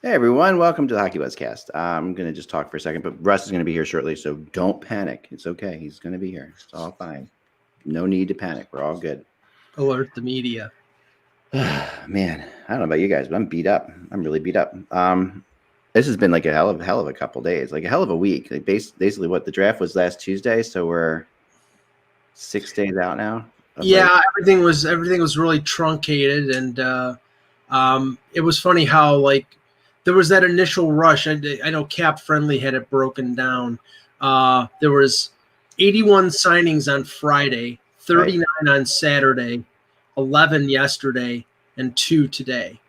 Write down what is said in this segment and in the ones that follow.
Hey everyone, welcome to the HockeyBuzzcast. I'm going to just talk for a second, but Russ is going to be here shortly, so don't panic. It's okay. He's going to be here. It's all fine. No need to panic. We're all good. Alert the media. Man, I don't know about you guys, but I'm beat up. I'm really beat up. This has been like a hell of a couple days, like a hell of a week. Like basically, what the draft was last Tuesday, so we're 6 days out now. Yeah, everything was really truncated, and it was funny how there was that initial rush. I know Cap Friendly had it broken down. There was 81 signings on Friday, 39 on Saturday, 11 yesterday, and 2 today.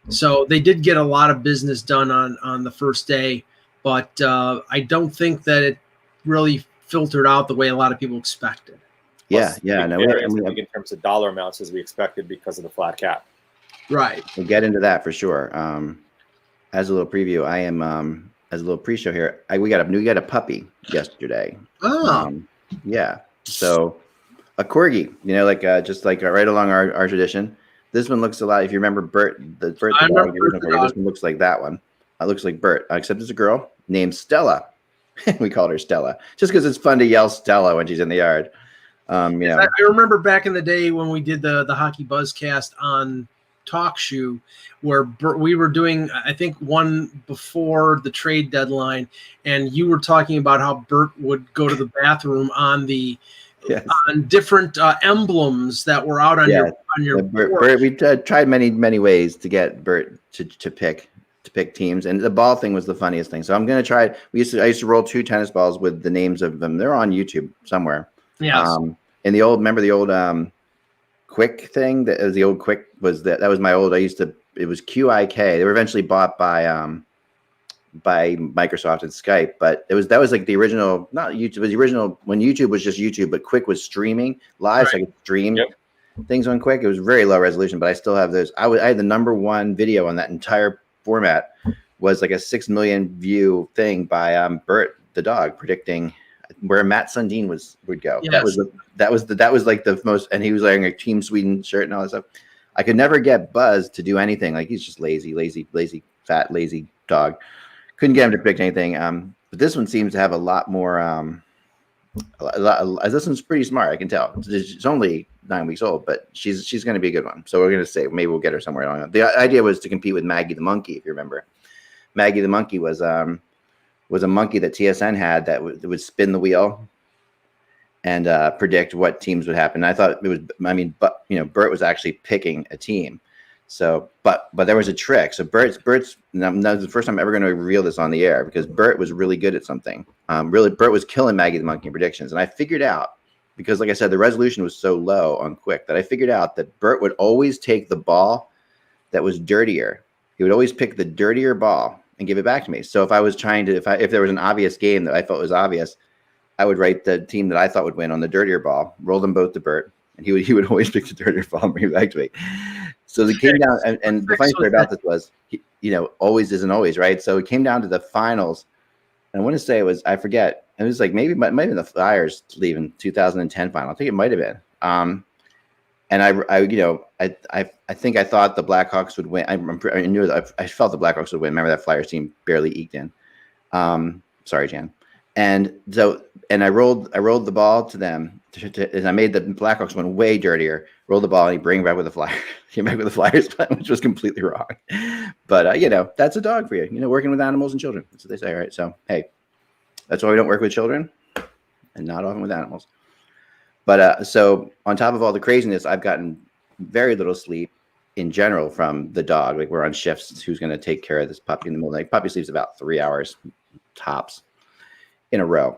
So they did get a lot of business done on the first day, but I don't think that it really filtered out the way a lot of people expected. Yeah. No, in terms of dollar amounts as we expected because of the flat cap. Right. We'll get into that for sure. As a little preview, I am as a little pre-show here. We got a puppy yesterday. Oh. Yeah. So a corgi, just like right along our tradition. This one looks a lot. If you remember Bert, the dog, this one looks like that one. It looks like Bert, except it's a girl named Stella. We called her Stella just because it's fun to yell Stella when she's in the yard. I remember back in the day when we did the Hockey Buzzcast on Talk Shoe, where we were doing, I think, one before the trade deadline, and you were talking about how Bert would go to the bathroom on the on different emblems that were out on your Bert. We tried many ways to get Bert to pick teams, and the ball thing was the funniest thing. So I'm gonna try. I used to roll 2 tennis balls with the names of them. They're on YouTube somewhere. Yes. And remember the old Quick thing? That was the old Quick. That was my old. It was QIK. They were eventually bought by Microsoft and Skype, but that was like the original, not YouTube. It was the original when YouTube was just YouTube, but Quick was streaming live, so I could stream things on Quick. It was very low resolution, but I still have those. I had the #1 video on that entire format. Was like a 6 million view thing by Bert the dog predicting where Matt Sundin would go. Yes. That was like the most, and he was wearing a Team Sweden shirt and all that stuff. I could never get Buzz to do anything. Like he's just lazy, fat, lazy dog. Couldn't get him to predict anything. But this one seems to have a lot more. This one's pretty smart. I can tell. It's only 9 weeks old, but she's going to be a good one. So we're going to say maybe we'll get her somewhere along. The idea was to compete with Maggie the monkey. If you remember, Maggie the monkey was a monkey that TSN had that would spin the wheel and predict what teams would happen. I thought it was. Bert was actually picking a team. So, but there was a trick. So Bert's. That was the first time I'm ever going to reveal this on the air because Bert was really good at something. Bert was killing Maggie the monkey in predictions, and I figured out because, like I said, the resolution was so low on Quick that I figured out that Bert would always take the ball that was dirtier. He would always pick the dirtier ball and give it back to me. So if I was trying to, if there was an obvious game that I felt was obvious, I would write the team that I thought would win on the dirtier ball, roll them both to Bert, and he would always pick the dirtier ball and bring it back to me. So it came down, and the funny story about this was, always isn't always, right? So it came down to the finals, and I want to say it was, I forget, it was like maybe might have been the Flyers leaving 2010 final. I think it might have been. And I think I thought the Blackhawks would win. I knew that I felt the Blackhawks would win. Remember that Flyers team barely eked in. Sorry, Jan. And I rolled the ball to them, and I made the Blackhawks one way dirtier. Rolled the ball, and he bring back with the Flyers. Came back with the Flyers, which was completely wrong. But that's a dog for you. Working with animals and children. That's what they say, right? So hey, that's why we don't work with children, and not often with animals. But so on top of all the craziness, I've gotten very little sleep in general from the dog. Like we're on shifts. Who's going to take care of this puppy in the middle of the night? Puppy sleeps about 3 hours tops in a row.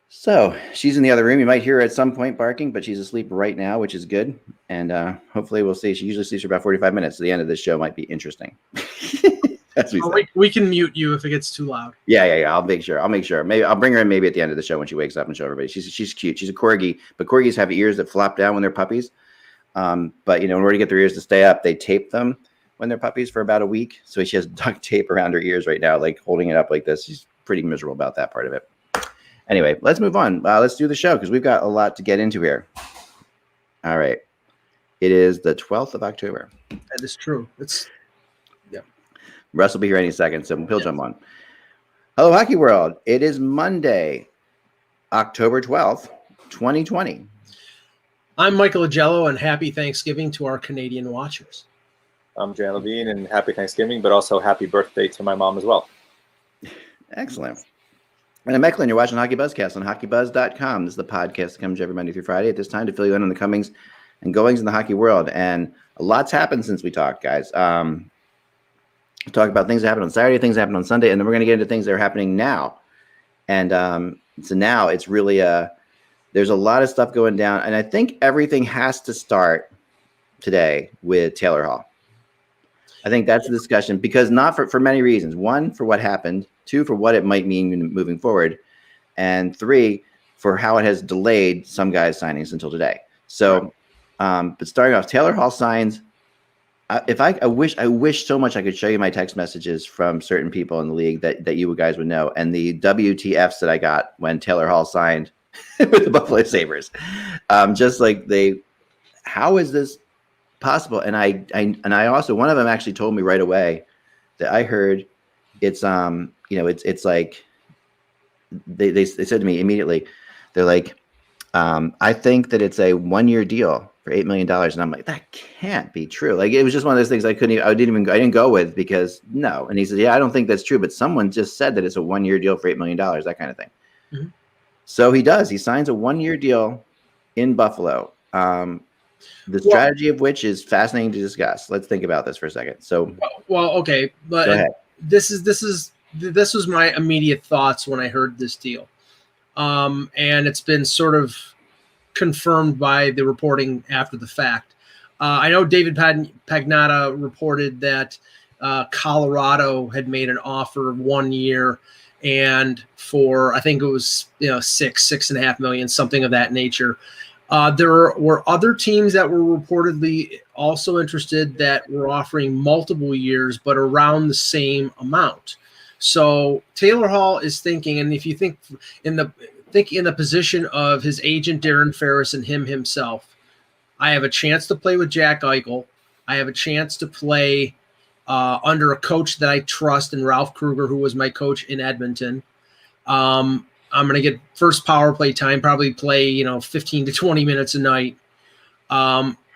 So she's in the other room. You might hear her at some point barking, but she's asleep right now, which is good. And hopefully we'll see. She usually sleeps for about 45 minutes. So the end of this show might be interesting. We can mute you if it gets too loud. Yeah. I'll make sure. Maybe I'll bring her in maybe at the end of the show when she wakes up and show everybody. She's cute. She's a corgi, but corgis have ears that flop down when they're puppies. But in order to get their ears to stay up, they tape them when they're puppies for about a week. So she has duct tape around her ears right now, like holding it up like this. She's pretty miserable about that part of it. Anyway, let's move on. Let's do the show because we've got a lot to get into here. All right. It is the 12th of October. That is true. Russ will be here any second, so he'll jump on. Hello, Hockey World. It is Monday, October 12th, 2020. I'm Michael Agello, and happy Thanksgiving to our Canadian watchers. I'm Jan Levine, and happy Thanksgiving, but also happy birthday to my mom as well. Excellent. And I'm Ekman. You're watching HockeyBuzzcast on HockeyBuzz.com. This is the podcast that comes every Monday through Friday at this time to fill you in on the comings and goings in the hockey world. And a lot's happened since we talked, guys. We'll talk about things that happened on Saturday, things that happened on Sunday, and then we're going to get into things that are happening now. And so now it's really there's a lot of stuff going down, and I think everything has to start today with Taylor Hall. I think that's the discussion, because not for many reasons. One, for what happened. Two, for what it might mean moving forward. And three, for how it has delayed some guys' signings until today. So, but starting off, Taylor Hall signs. I wish so much I could show you my text messages from certain people in the league that you guys would know, and the WTFs that I got when Taylor Hall signed with the Buffalo Sabres. Just like how is this possible? And I also, one of them actually told me right away that I heard it's it's like they said to me immediately, they're like, I think that it's a 1-year deal for $8 million. And I'm like, that can't be true. Like, it was just one of those things I didn't go with, because no. And he said, yeah, I don't think that's true, but someone just said that it's a 1-year deal for $8 million, that kind of thing. Mm-hmm. So he signs a 1-year deal in Buffalo. The strategy of which is fascinating to discuss. Let's think about this for a second. So, okay, but this was my immediate thoughts when I heard this deal, and it's been sort of confirmed by the reporting after the fact. I know David Pagnotta reported that Colorado had made an offer of 1 year, and for, I think it was $6.5 million, something of that nature. There were other teams that were reportedly also interested that were offering multiple years, but around the same amount. So Taylor Hall is thinking, and if you think in the position of his agent Darren Ferris and himself, I have a chance to play with Jack Eichel. I have a chance to play under a coach that I trust, in Ralph Kruger, who was my coach in Edmonton. I'm going to get first power play time, probably play 15 to 20 minutes a night.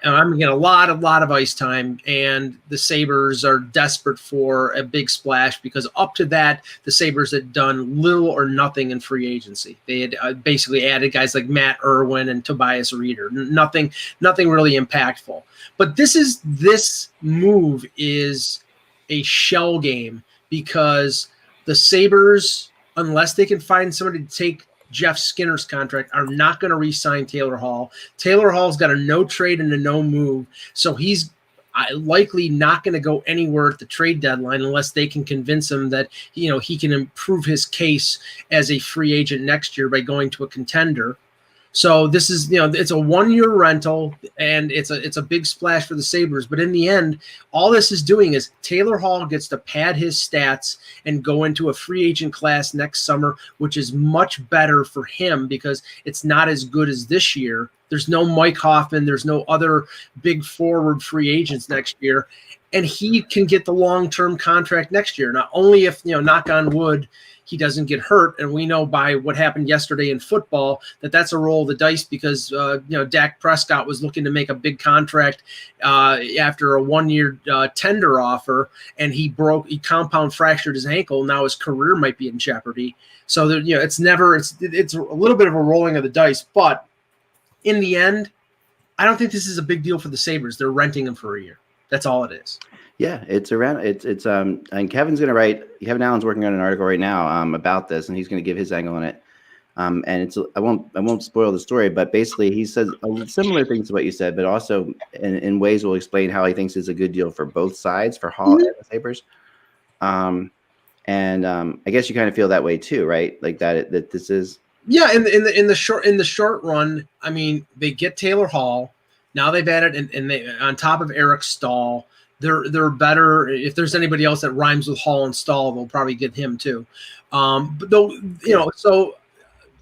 And I'm going to get a lot of ice time, and the Sabres are desperate for a big splash, because up to that, the Sabres had done little or nothing in free agency. They had basically added guys like Matt Irwin and Tobias Reeder. Nothing really impactful. But this move is a shell game, because the Sabres, unless they can find somebody to take Jeff Skinner's contract, are not going to re-sign Taylor Hall. Taylor Hall's got a no trade and a no move, so he's likely not going to go anywhere at the trade deadline unless they can convince him that he can improve his case as a free agent next year by going to a contender. So this is, it's a 1-year rental, and it's a big splash for the Sabres. But in the end, all this is doing is Taylor Hall gets to pad his stats and go into a free agent class next summer, which is much better for him, because it's not as good as this year. There's no Mike Hoffman. There's no other big forward free agents next year. And he can get the long-term contract next year. Not only if, knock on wood, he doesn't get hurt, and we know by what happened yesterday in football that that's a roll of the dice, because Dak Prescott was looking to make a big contract after a 1-year tender offer, and he compound fractured his ankle. Now his career might be in jeopardy. So it's a little bit of a rolling of the dice, but in the end, I don't think this is a big deal for the Sabres. They're renting him for a year. That's all it is. Yeah, and Kevin's going to write. Kevin Allen's working on an article right now about this, and he's going to give his angle on it. And I won't spoil the story, but basically he says similar things to what you said, but also in ways will explain how he thinks it's a good deal for both sides, for Hall and the Sabres. I guess you kind of feel that way too, right? Like that this is. Yeah, in the short run, I mean, they get Taylor Hall. Now they've added, and they on top of Eric Stahl. They're better. If there's anybody else that rhymes with Hall and Stahl, they'll probably get him too. But though, so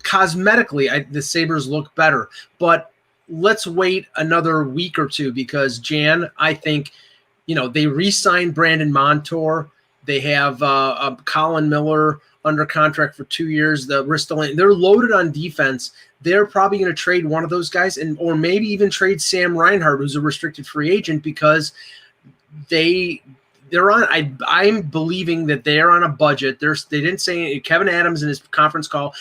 cosmetically, the Sabres look better. But let's wait another week or two, because Jan, I think, they re-signed Brandon Montour. They have Colin Miller under contract for 2 years. The Ristolainen, they're loaded on defense. They're probably going to trade one of those guys, or maybe even trade Sam Reinhart, who's a restricted free agent, because they're on. I'm believing that they're on a budget. They didn't say. Kevin Adams in his conference call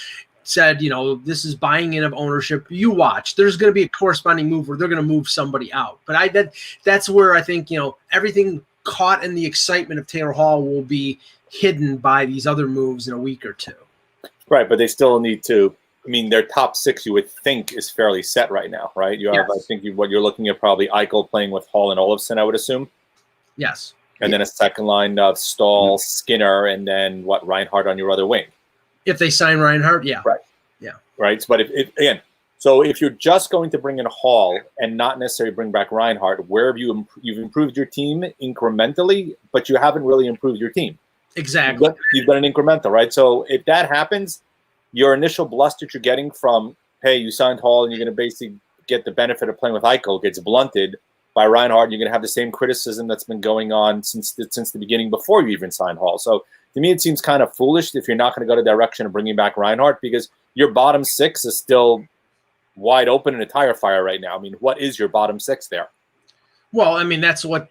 said, this is buying in of ownership. You watch. There's going to be a corresponding move where they're going to move somebody out. But that's where I think everything caught in the excitement of Taylor Hall will be hidden by these other moves in a week or two. Right, but they still need to. I mean, their top six, you would think, is fairly set right now, right? You have, Yes. I think, what you're looking at probably Eichel playing with Hall and Olofsson, I would assume. Yes. And then a second line of Stahl, Skinner, and then Reinhardt on your other wing. If they sign Reinhardt, yeah. Right. Yeah. Right. But if you're just going to bring in Hall and not necessarily bring back Reinhardt, where have you've improved your team incrementally, but you haven't really improved your team. Exactly. You've got an incremental, right? So if that happens, your initial bluster that you're getting from, hey, you signed Hall and you're going to basically get the benefit of playing with Eichel gets blunted by Reinhardt. You're going to have the same criticism that's been going on since the beginning before you even signed Hall. So to me, it seems kind of foolish if you're not going to go the direction of bringing back Reinhardt, because your bottom six is still wide open in a tire fire right now. I mean, what is your bottom six there? Well, I mean, that's what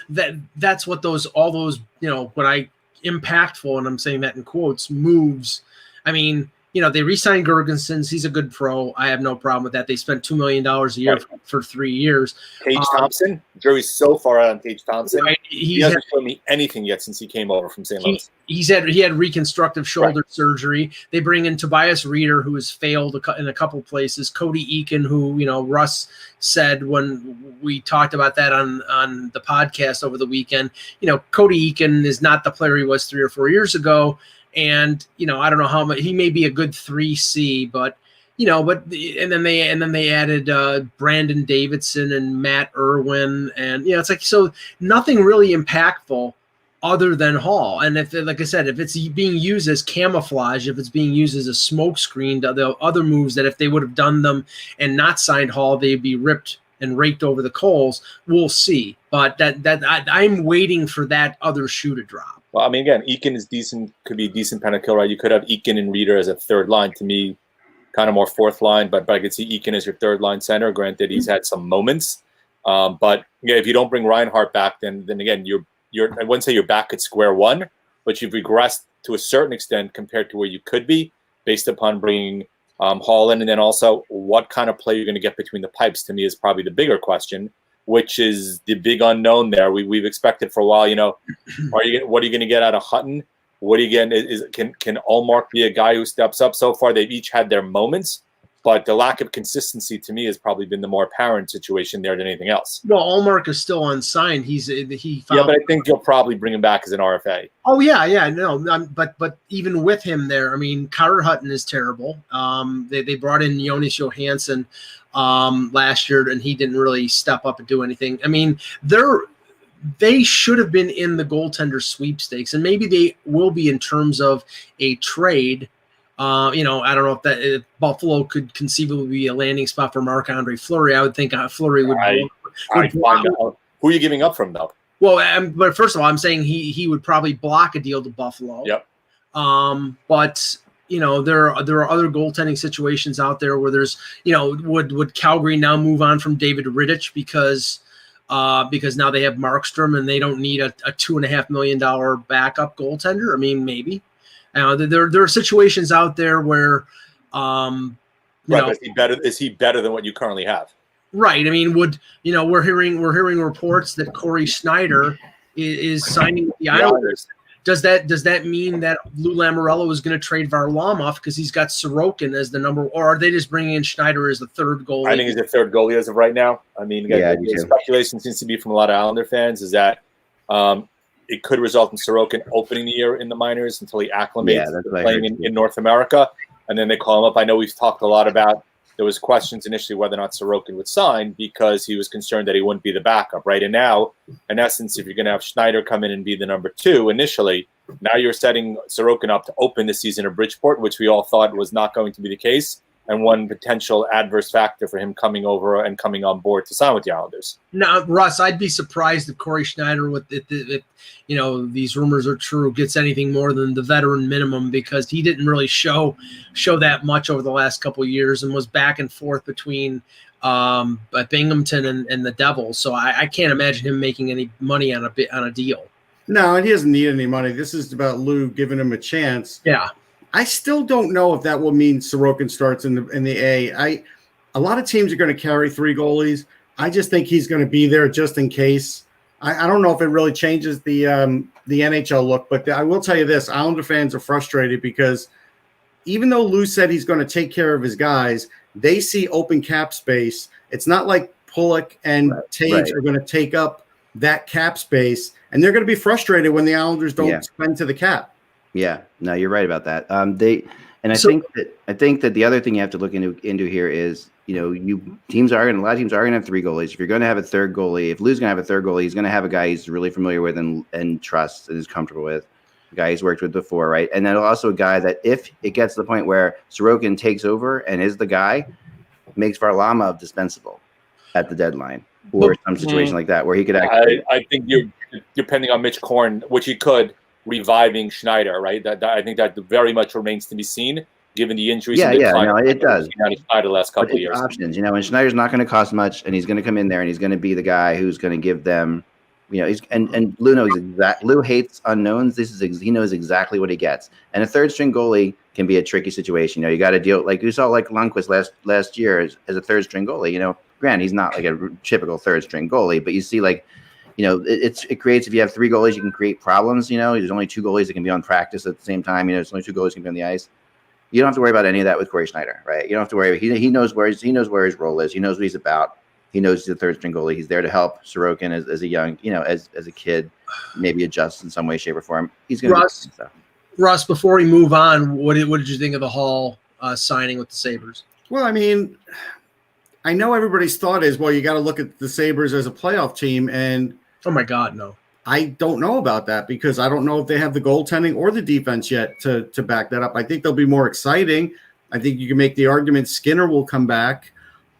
all those when I impactful, and I'm saying that in quotes, moves. I mean, they re-signed Gergensen. He's a good pro. I have no problem with that. They spent $2 million a year for 3 years. Tage Thompson, jury's so far out on Tage Thompson. Right. He hasn't shown me anything yet since he came over from St. Louis. He had reconstructive shoulder surgery. They bring in Tobias Reeder, who has failed in a couple places. Cody Eakin, who Russ said when we talked about that on the podcast over the weekend. Cody Eakin is not the player he was 3 or 4 years ago. And I don't know how much he may be a good 3C, but and then they added Brandon Davidson and Matt Irwin, and it's like, so nothing really impactful other than Hall. And if, like I said, if it's being used as camouflage, if it's being used as a smokescreen to the other moves that if they would have done them and not signed Hall, they'd be ripped and raked over the coals. We'll see, but I'm waiting for that other shoe to drop. Well, I mean, again, Eakin is decent, could be a decent penalty kill, right? You could have Eakin and Reeder as a third line. To me, kind of more fourth line, but I could see Eakin as your third line center. Granted, he's had some moments, but if you don't bring Reinhardt back, then again, I wouldn't say you're back at square one, but you've regressed to a certain extent compared to where you could be based upon bringing Hall in, and then also what kind of play you're going to get between the pipes. To me, is probably the bigger question, which is the big unknown there. We've expected for a while, what are you going to get out of Hutton? What are you getting? Can Ullmark be a guy who steps up? So far, they've each had their moments, but the lack of consistency to me has probably been the more apparent situation there than anything else. Well, Ullmark is still unsigned. But I think you'll probably bring him back as an RFA. Oh yeah, no, but even with him there, I mean, Carter Hutton is terrible. They brought in Jonas Johansson last year, and he didn't really step up and do anything. I mean, they should have been in the goaltender sweepstakes, and maybe they will be in terms of a trade. I don't know if Buffalo could conceivably be a landing spot for Marc-Andre Fleury. I would think Fleury would. Find out. Who are you giving up from, though? Well, but first of all, I'm saying he would probably block a deal to Buffalo. Yep. But there are other goaltending situations out there where there's would Calgary now move on from David Rittich because now they have Markstrom and they don't need a $2.5 million backup goaltender? I mean, maybe. There are situations out there where, but is he better than what you currently have? Right. I mean, we're hearing reports that Corey Schneider is signing with the Islanders. Does that mean that Lou Lamoriello is going to trade Varlamov because he's got Sorokin as the number, or are they just bringing in Schneider as the third goalie? I think he's the third goalie as of right now. I mean, again, the speculation seems to be from a lot of Islander fans is that it could result in Sorokin opening the year in the minors until he acclimates to playing in North America, and then they call him up. I know we've talked a lot about, there was questions initially whether or not Sorokin would sign because he was concerned that he wouldn't be the backup, right? And now, in essence, if you're going to have Schneider come in and be the number 2 initially, now you're setting Sorokin up to open the season at Bridgeport, which we all thought was not going to be the case. and one potential adverse factor for him coming over and coming on board to sign with the Islanders. Now, Russ, I'd be surprised if Corey Schneider, with these rumors are true, gets anything more than the veteran minimum, because he didn't really show that much over the last couple of years and was back and forth between Binghamton and the Devils. So I can't imagine him making any money on a deal. No, and he doesn't need any money. This is about Lou giving him a chance. Yeah. I still don't know if that will mean Sorokin starts in the A. A lot of teams are going to carry 3 goalies. I just think he's going to be there just in case. I don't know if it really changes the NHL look, but I will tell you this: Islander fans are frustrated because even though Lou said he's going to take care of his guys, they see open cap space. It's not like Pulock and Tage are going to take up that cap space, and they're going to be frustrated when the Islanders don't spend to the cap. Yeah, no, you're right about that. I think that the other thing you have to look into here is, a lot of teams are going to have 3 goalies. If you're going to have a third goalie, if Lou's going to have a third goalie, he's going to have a guy he's really familiar with and trusts and is comfortable with, a guy he's worked with before, right? And then also a guy that if it gets to the point where Sorokin takes over and is the guy, makes Varlamov dispensable at the deadline or some situation like that where he could actually. I think you're depending on Mitch Korn, which he could. Reviving Schneider, right? That I think that very much remains to be seen, given the injuries. No, it does. Schneider the last couple of years. Options, and Schneider's not going to cost much, and he's going to come in there and he's going to be the guy who's going to give them, and Lou knows Lou hates unknowns. He knows exactly what he gets, and a third string goalie can be a tricky situation. You got to deal like you saw like Lundqvist last year as a third string goalie. Granted, he's not like a typical third string goalie, but you see like. It creates, if you have 3 goalies, you can create problems. There's only 2 goalies that can be on practice at the same time. There's only 2 goalies that can be on the ice. You don't have to worry about any of that with Corey Schneider, right? You don't have to worry. He knows where his role is. He knows what he's about. He knows he's a third string goalie. He's there to help Sorokin as a young, as a kid, maybe adjust in some way, shape, or form. He's going to do stuff. Russ, before we move on, what did you think of the Hall signing with the Sabres? Well, I know everybody's thought is, well, you got to look at the Sabres as a playoff team, and oh my God, no. I don't know about that because I don't know if they have the goaltending or the defense yet to back that up. I think they'll be more exciting. I think you can make the argument Skinner will come back,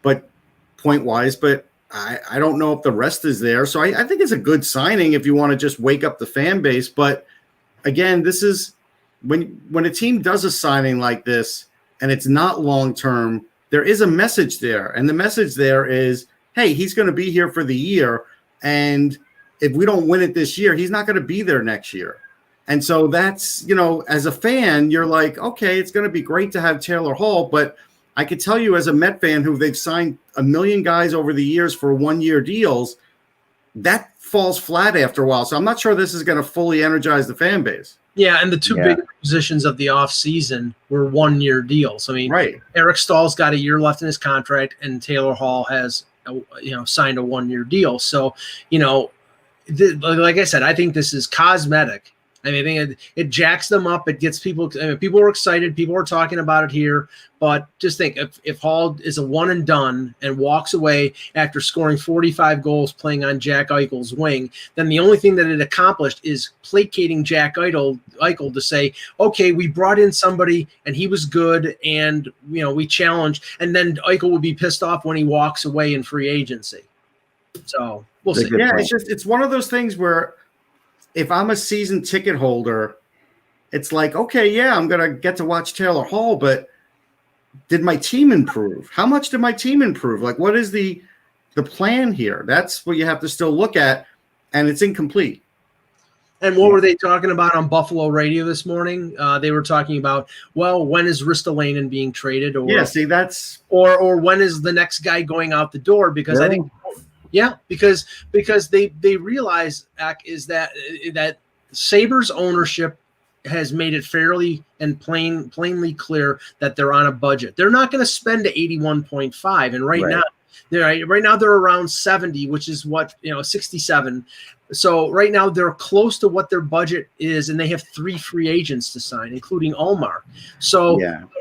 but point-wise, but I don't know if the rest is there. So I think it's a good signing if you want to just wake up the fan base. But again, this is when a team does a signing like this and it's not long-term, there is a message there. And the message there is, hey, he's going to be here for the year. And if we don't win it this year, he's not going to be there next year. And so that's, as a fan, you're like, okay, it's going to be great to have Taylor Hall. But I could tell you as a Met fan who they've signed 1 million guys over the years for 1-year deals, that falls flat after a while. So I'm not sure this is going to fully energize the fan base. Yeah, and the 2 big positions of the offseason were 1-year deals. Right. Eric Stahl's got a year left in his contract, and Taylor Hall has signed a 1-year deal. So, like I said, I think this is cosmetic. I think it jacks them up. It gets people. People are excited. People are talking about it here. But just think, if Hall is a one and done and walks away after scoring 45 goals playing on Jack Eichel's wing, then the only thing that it accomplished is placating Jack Eichel to say, okay, we brought in somebody and he was good, and we challenged, and then Eichel will be pissed off when he walks away in free agency. So we'll see. Yeah, it's one of those things where, if I'm a season ticket holder, it's like, okay, yeah, I'm going to get to watch Taylor Hall, but did my team improve? How much did my team improve? Like, what is the plan here? That's what you have to still look at, and it's incomplete. And what were they talking about on Buffalo radio this morning? They were talking about, well, when is Ristolainen being traded? Or, or when is the next guy going out the door? Because I think – because they realize is that Sabres ownership has made it fairly and plainly clear that they're on a budget. They're not going to spend to 81.5, and right now they're around 70, which is 67. So right now they're close to what their budget is, and they have 3 free agents to sign, including Omar. So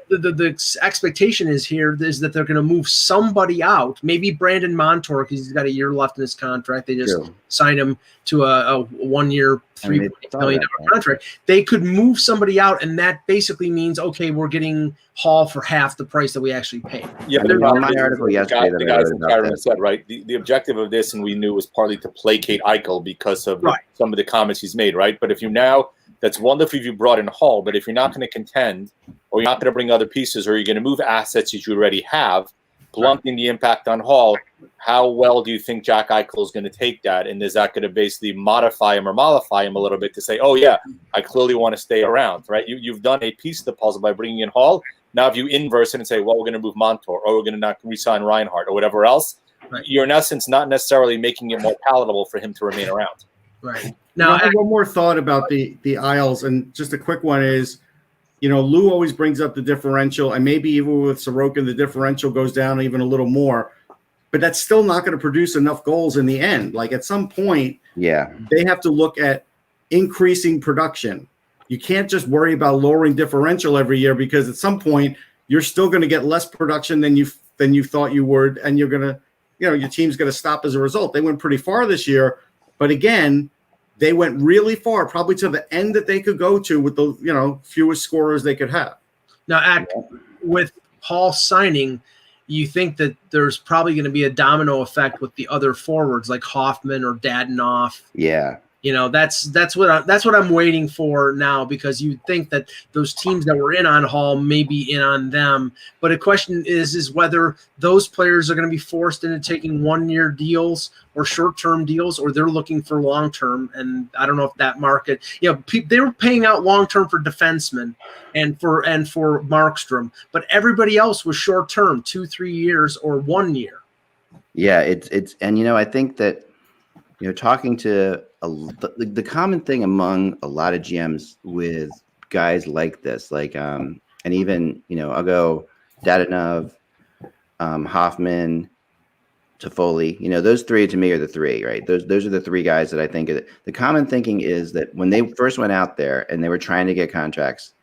the expectation is that they're going to move somebody out. Maybe Brandon Montour, because he's got a year left in his contract. They just signed him to a 1-year $3 million contract. They could move somebody out, and that basically means, okay, we're getting Hall for half the price that we actually paid. Yeah, I mean, on my article yesterday, the guys in Kyron said, right, the objective of this, and we knew, was partly to placate Eichel because of some of the comments he's made, right? But if you now, that's wonderful if you brought in Hall, but if you're not going to contend, or you're not going to bring other pieces, or you're going to move assets that you already have, blunting the impact on Hall, how well do you think Jack Eichel is going to take that? And is that going to basically modify him or mollify him a little bit to say, oh, yeah, I clearly want to stay around, right? You've done a piece of the puzzle by bringing in Hall. Now, if you inverse it and say, well, we're going to move Montour, or we're going to not re-sign Reinhardt, or whatever else, you're in essence not necessarily making it more palatable for him to remain around. Right. Now, I have one more thought about the Isles, and just a quick one is, Lou always brings up the differential, and maybe even with Sorokin, the differential goes down even a little more, but that's still not going to produce enough goals in the end. Like, at some point, they have to look at increasing production. You can't just worry about lowering differential every year, because at some point you're still going to get less production than you thought you would, and you're going to, your team's going to stop as a result. They went pretty far this year, but again, they went really far, probably to the end that they could go to with the fewest scorers they could have. Now, with Hall signing, you think that there's probably going to be a domino effect with the other forwards like Hoffman or Dadonov. Yeah. That's what I'm waiting for now, because you think that those teams that were in on Hall may be in on them. But the question is whether those players are going to be forced into taking 1-year deals or short-term deals, or they're looking for long-term. And I don't know if that market, they were paying out long-term for defensemen and for Markstrom, but everybody else was short-term, 2-3 years or 1 year. Yeah, it's and I think that talking to the common thing among a lot of GMs with guys like this, like and even I'll go Dadonov, Hoffman, Toffoli. Those three to me are the three, right? Those are the three guys that I think the common thinking is that when they first went out there and they were trying to get contracts,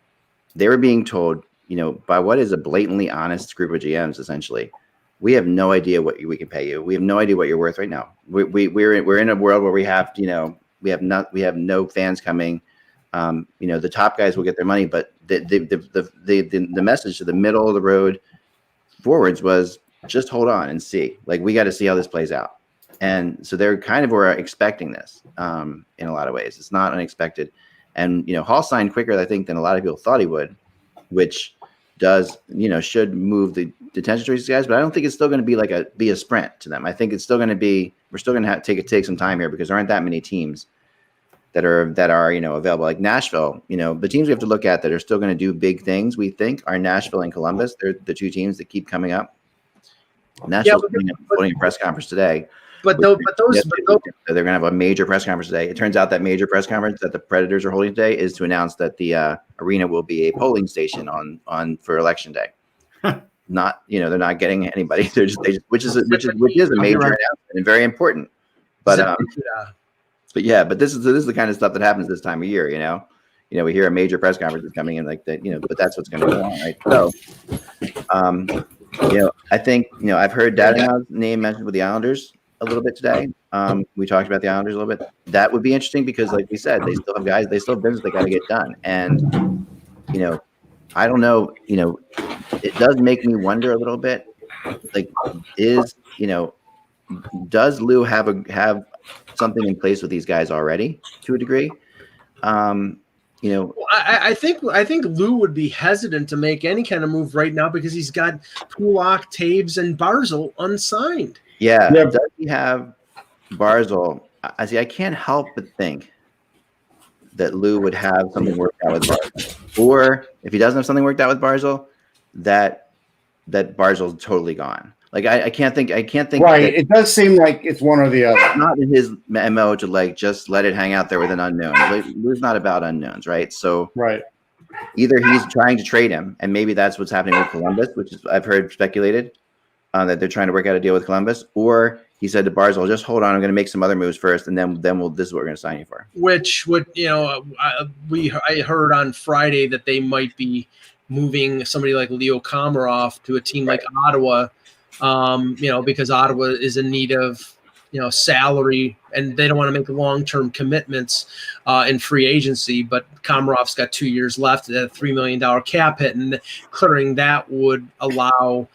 they were being told, by what is a blatantly honest group of GMs, essentially, we have no idea what we can pay you. We have no idea what you're worth right now. We're in a world where we have we have no fans coming. The top guys will get their money, but the message to the middle of the road forwards was just hold on and see. Like, we got to see how this plays out. And so they're kind of were expecting this in a lot of ways. It's not unexpected. And Hall signed quicker, I think, than a lot of people thought he would, which does should move the attention to these guys, but I don't think it's still going to be a sprint to them. I think it's still going to be, we're still going to have to take some time here, because there aren't that many teams that are available. Like Nashville, the teams we have to look at that are still going to do big things, we think, are Nashville and Columbus. They're the two teams that keep coming up. Nashville's putting a press conference today. But they're going to have a major press conference today. It turns out that major press conference that the Predators are holding today is to announce that the arena will be a polling station on for election day. Not, they're not getting anybody. Which is a major announcement and very important. But but this is the kind of stuff that happens this time of year. We hear a major press conference is coming in like that. But that's what's going to go on, right? So, I think I've heard Dadonov's name mentioned with the Islanders a little bit today. We talked about the Islanders a little bit. That would be interesting, because, like we said, they still have guys, they still have business they got to get done. And I don't know. It does make me wonder a little bit. Like, does Lou have something in place with these guys already to a degree? I think Lou would be hesitant to make any kind of move right now, because he's got Kulak, Taves, and Barzal unsigned. Yeah. Does he have Barzal? I can't help but think that Lou would have something worked out with Barzal, or if he doesn't have something worked out with Barzal, that Barzal's totally gone. Like, I can't think. Right. It does seem like it's one or the other. It's not in his MO to just let it hang out there with an unknown. Like, Lou's not about unknowns, right? So either he's trying to trade him, and maybe that's what's happening with Columbus, which is I've heard speculated that they're trying to work out a deal with Columbus, or he said to Barzal, just hold on, I'm going to make some other moves first, and then this is what we're going to sign you for. Which would, I heard on Friday that they might be moving somebody like Leo Komarov to a team like Ottawa, because Ottawa is in need of salary, and they don't want to make long-term commitments in free agency. But Komarov's got 2 years left at a $3 million cap hit, and clearing that would allow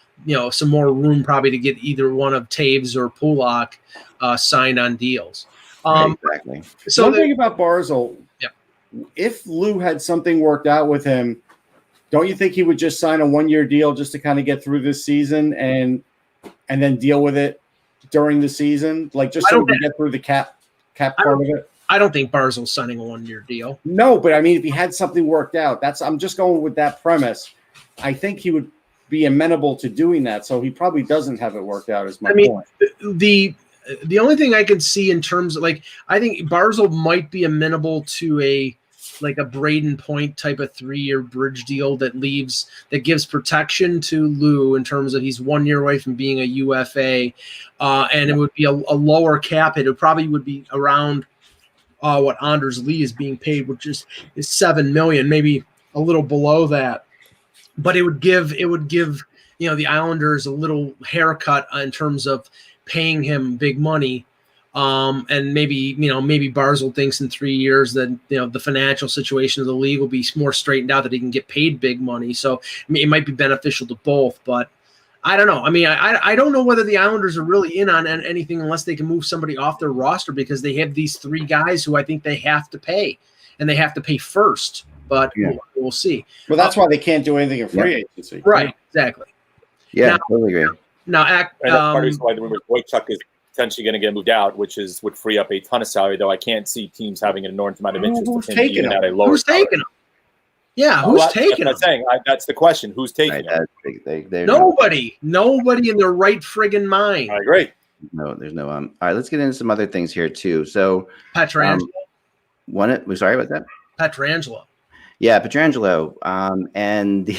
some more room probably to get either one of Taves or Pulak signed on deals. Exactly. So one thing about Barzal, yeah. If Lou had something worked out with him, don't you think he would just sign a 1-year deal just to kind of get through this season and then deal with it during the season, like just so we can get through the cap part of it? I don't think Barzal's signing a 1-year deal. No, but I mean, if he had something worked out, I'm just going with that premise. I think he would be amenable to doing that. So he probably doesn't have it worked out, is my point. The only thing I could see in terms of I think Barzal might be amenable to a Braden Point type of 3-year bridge deal that gives protection to Lou in terms of he's 1 year away from being a UFA, and it would be a lower cap hit. It probably would be around what Anders Lee is being paid, which is $7 million, maybe a little below that. But it would give the Islanders a little haircut in terms of paying him big money. And maybe Barzal thinks in 3 years that the financial situation of the league will be more straightened out, that he can get paid big money. So it might be beneficial to both. But I don't know. I mean, I don't know whether the Islanders are really in on anything unless they can move somebody off their roster, because they have these 3 guys who I think they have to pay, and they have to pay first. But we'll see. Well, that's why they can't do anything in free agency. Right. Exactly. Yeah, totally agree. Now, and that's part of why the rumor Boychuk is potentially going to get moved out, which would free up a ton of salary. Though I can't see teams having an enormous amount of interest in him even at a lower. Who's taking him? Yeah, who's taking him? I'm saying that's the question. Who's taking him? Nobody in their right friggin' mind. I agree. No, there's no. All right, let's get into some other things here too. So Pietrangelo. We're sorry about that. Pietrangelo. Yeah, Pietrangelo. And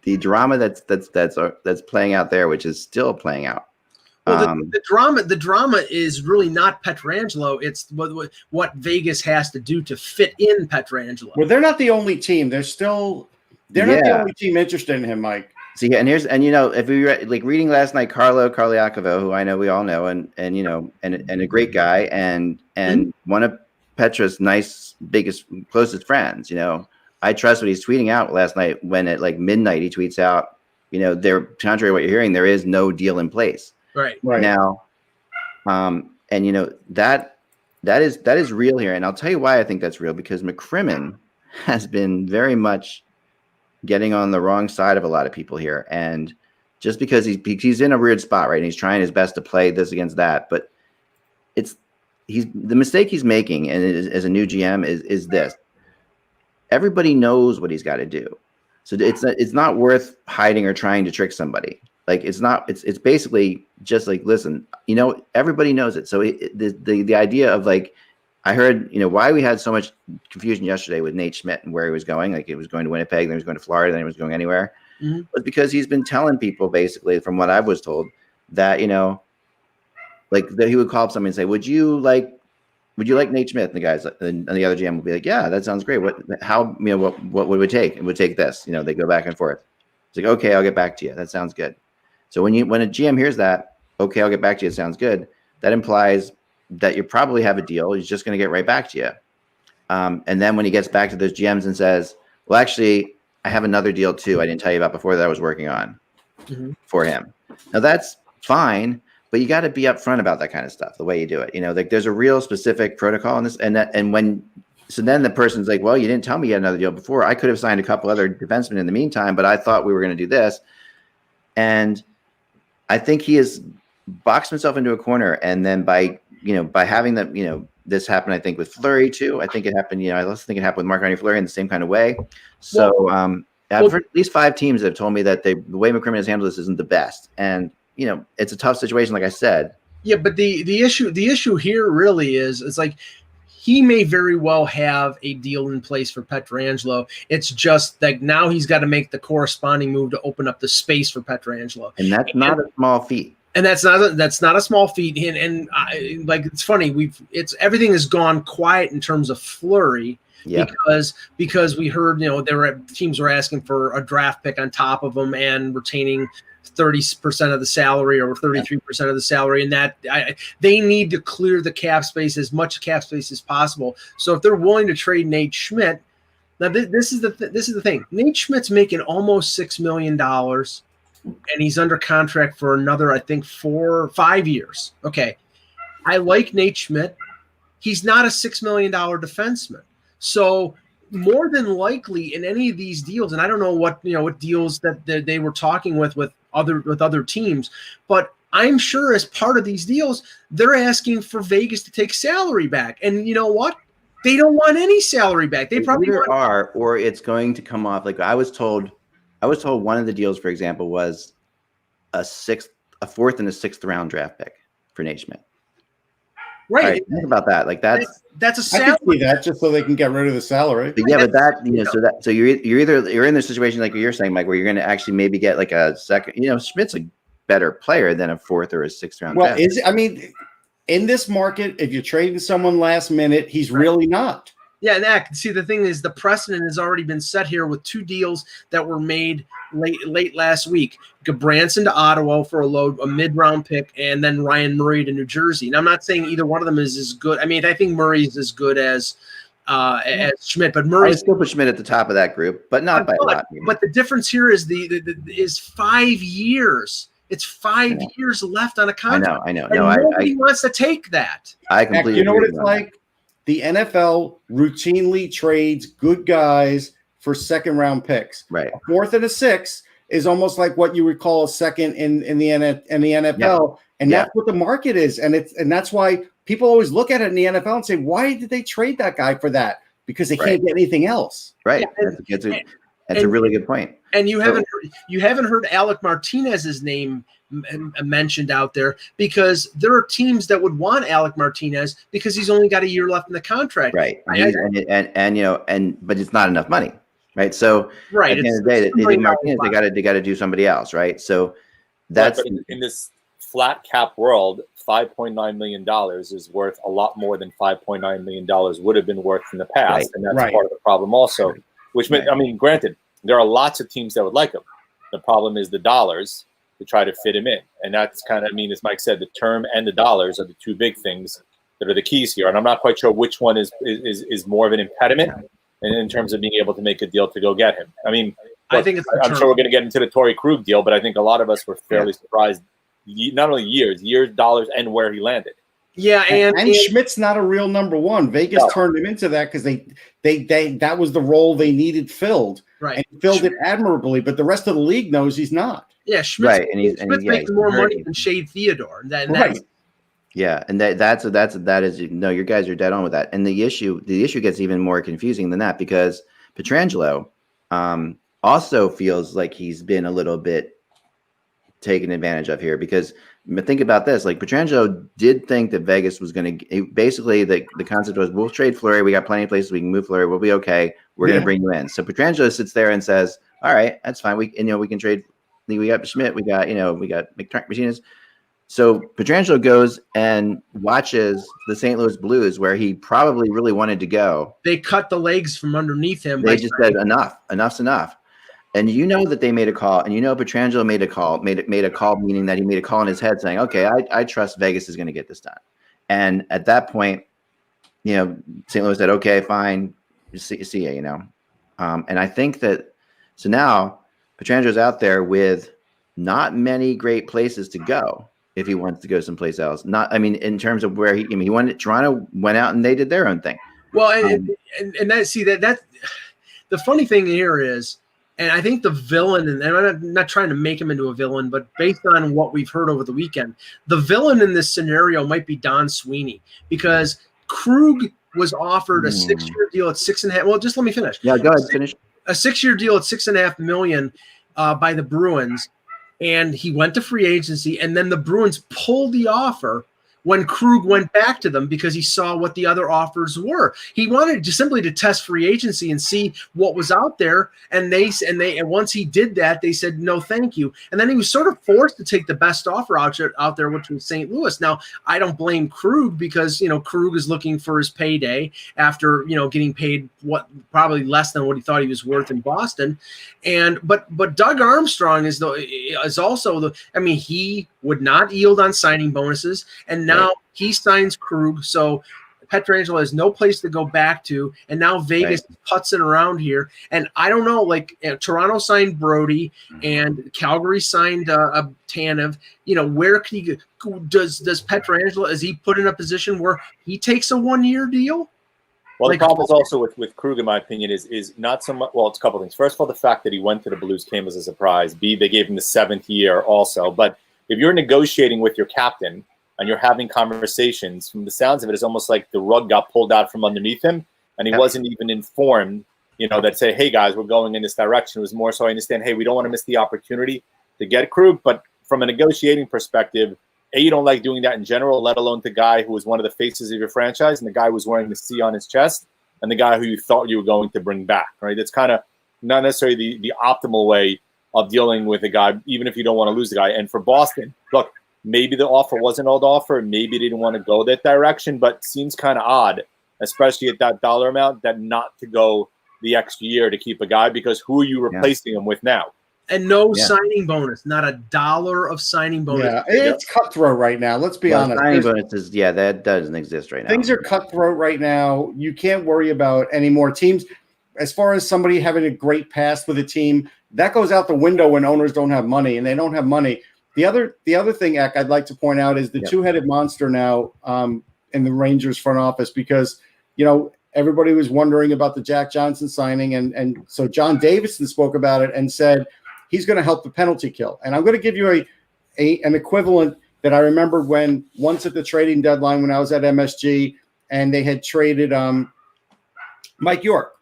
the drama that's playing out there, which is still playing out. Well, the drama is really not Pietrangelo. It's what Vegas has to do to fit in Pietrangelo. Well, they're not the only team. They're not the only team interested in him, Mike. See, and if we reading last night, Carlo Carliacovo, who I know we all know, and a great guy, and one of Petra's biggest, closest friends. I trust what he's tweeting out last night when at midnight he tweets out, there, contrary to what you're hearing, there is no deal in place. Right now, and that is real here, and I'll tell you why I think that's real, because McCrimmon has been very much getting on the wrong side of a lot of people here, and just because he's in a weird spot, right? And he's trying his best to play this against that, but the mistake he's making, and as a new GM is this: everybody knows what he's got to do, so it's not worth hiding or trying to trick somebody. It's basically just listen, everybody knows it. So the idea of I heard, why we had so much confusion yesterday with Nate Schmidt and where he was going. He was going to Winnipeg, then he was going to Florida, then he was going anywhere. Mm-hmm. Was because he's been telling people, basically, from what I was told, that, that he would call up somebody and say, would you like Nate Schmidt? And the guys and the other GM would be like, yeah, that sounds great. What would it take? It would take this. They go back and forth. It's like, okay, I'll get back to you. That sounds good. So when a GM hears that, okay, I'll get back to you, it sounds good, that implies that you probably have a deal. He's just going to get right back to you. And then when he gets back to those GMs and says, well, actually, I have another deal too I didn't tell you about before that I was working on for him. Now, that's fine, but you got to be upfront about that kind of stuff, the way you do it. There's a real specific protocol in this. So then the person's like, well, you didn't tell me you had another deal before. I could have signed a couple other defensemen in the meantime, but I thought we were going to do this. And I think he has boxed himself into a corner. And then by having that, this happened, I think, with Fleury too. I think it happened, I also think it happened with Marc-Andre Fleury in the same kind of way. So I've heard at least 5 teams that have told me that the way McCrimmon has handled this isn't the best. And, it's a tough situation, like I said. Yeah, but the issue here really is, it's he may very well have a deal in place for Pietrangelo. It's just that now he's got to make the corresponding move to open up the space for Pietrangelo. And that's not a small feat. And that's not a small feat. And like, it's funny. Everything has gone quiet in terms of Fleury. Yeah. Because we heard, teams were asking for a draft pick on top of them and retaining 30% of the salary or 33% of the salary, and that they need to clear the cap space, as much cap space as possible. So if they're willing to trade Nate Schmidt, now this is the thing. Nate Schmidt's making almost $6 million, and he's under contract for another, I think, 4 or 5 years. Okay, I like Nate Schmidt. He's not a $6 million defenseman. So more than likely in any of these deals, and I don't know what deals that they were talking with other teams, but I'm sure as part of these deals, they're asking for Vegas to take salary back. And you know what? They don't want any salary back. They probably are, or it's going to come off. Like I was told one of the deals, for example, was a 4th and a 6th round draft pick for Nate Schmidt. Right. Think about that. Like that's a salary. I can see that just so they can get rid of the salary. But but that so you're in the situation like you're saying, Mike, where you're going to actually maybe get like a second. Schmidt's a better player than a 4th or a 6th round. Well, in this market, if you're trading someone last minute, he's really not. Yeah, and see, the thing is, the precedent has already been set here with 2 deals that were made late last week. Gabranson to Ottawa for a mid-round pick, and then Ryan Murray to New Jersey. And I'm not saying either one of them is as good. I mean, I think Murray's as good as Schmidt, but Murray still put Schmidt at the top of that group, but not by a lot. But the difference here is is 5 years. It's 5 years left on a contract. I know. And nobody wants to take that. I completely. You know what it's like? The NFL routinely trades good guys for 2nd-round picks. Right. A 4th and a 6th is almost like what you would call a second in the NFL, and that's what the market is, and that's why people always look at it in the NFL and say, why did they trade that guy for that? Because they can't get anything else. Right. That's a really good point. And you haven't heard Alec Martinez's name mentioned out there, because there are teams that would want Alec Martinez because he's only got a year left in the contract. Right. But it's not enough money. Right. So at the end of the day, Martinez, they got to do somebody else. Right. So that's in this flat cap world, $5.9 million is worth a lot more than $5.9 million would have been worth in the past. Right. And that's part of the problem also, which meant, I mean, granted, there are lots of teams that would like him. The problem is the dollars to try to fit him in. And that's kind of, as Mike said, the term and the dollars are the 2 big things that are the keys here. And I'm not quite sure which one is more of an impediment in terms of being able to make a deal to go get him. I mean, I think I'm sure we're going to get into the Torrey Krug deal, but I think a lot of us were fairly surprised, not only years, dollars, and where he landed. Yeah, and Schmidt's not a real number 1. Vegas turned him into that because they that was the role they needed filled. Right. And he filled it admirably, but the rest of the league knows he's not. Yeah, Schmidt's, right, and he's making more money than Shade Theodore. Yeah, and that is your guys are dead on with that. And the issue gets even more confusing than that, because Pietrangelo also feels like he's been a little bit taken advantage of here, because think about this, like Pietrangelo did think that Vegas was going to basically the concept was, we'll trade Fleury, we got plenty of places we can move Fleury, we'll be okay, we're going to bring you in. So Pietrangelo sits there and says, all right, that's fine, we can trade, we got Schmidt, we got Martinez. So Pietrangelo goes and watches the St. Louis Blues, where he probably really wanted to go. They cut the legs from underneath him. They just said enough's enough. And that they made a call, and Pietrangelo made a call, meaning that he made a call in his head saying, okay, I trust Vegas is going to get this done. And at that point, St. Louis said, okay, fine, see ya, and I think that, so now Pietrangelo's out there with not many great places to go if he wants to go someplace else. In terms of where Toronto went out and they did their own thing. Well, and that the funny thing here is, and I think the villain, and I'm not trying to make him into a villain, but based on what we've heard over the weekend, the villain in this scenario might be Don Sweeney, because Krug was offered a 6-year deal at $6.5. Well, just let me finish. Yeah, go ahead, finish. A 6-year deal at $6.5 million by the Bruins, and he went to free agency, and then the Bruins pulled the offer when Krug went back to them because he saw what the other offers were. He wanted to simply to test free agency and see what was out there. And once he did that, they said, no, thank you. And then he was sort of forced to take the best offer out there, which was St. Louis. Now, I don't blame Krug because, Krug is looking for his payday after, getting paid probably less than what he thought he was worth in Boston. But Doug Armstrong is also he would not yield on signing bonuses, and now he signs Krug, so Pietrangelo has no place to go back to, and now Vegas putzing around here. And I don't know, Toronto signed Brody, and Calgary signed Tanev. Where can he go? Does Pietrangelo, is he put in a position where he takes a 1-year deal? Well, the problem is also with Krug, in my opinion, is not so much. Well, it's a couple of things. First of all, the fact that he went to the Blues came as a surprise. B, they gave him the 7th year also. But if you're negotiating with your captain and you're having conversations, from the sounds of it, it's almost like the rug got pulled out from underneath him, and he wasn't even informed, that say, hey, guys, we're going in this direction. It was more so I understand, hey, we don't want to miss the opportunity to get Krug. But from a negotiating perspective, A, you don't like doing that in general, let alone the guy who was one of the faces of your franchise and the guy who was wearing the C on his chest and the guy who you thought you were going to bring back, right? That's kind of not necessarily the optimal way of dealing with a guy, even if you don't want to lose the guy. And for Boston, look, maybe the offer wasn't an old offer. Maybe they didn't want to go that direction, but seems kind of odd, especially at that dollar amount, that not to go the extra year to keep a guy, because who are you replacing him with now? And no signing bonus, not $1 of signing bonus. Yeah, it's cutthroat right now. Let's be honest. Signing bonuses, that doesn't exist right now. Things are cutthroat right now. You can't worry about any more teams. As far as somebody having a great past with a team, that goes out the window when owners don't have money, and they don't have money. The other thing, Ek, I'd like to point out is the two-headed monster now in the Rangers front office, because everybody was wondering about the Jack Johnson signing, and so John Davidson spoke about it and said he's going to help the penalty kill. And I'm going to give you an equivalent that I remembered when once at the trading deadline when I was at MSG, and they had traded Mike York,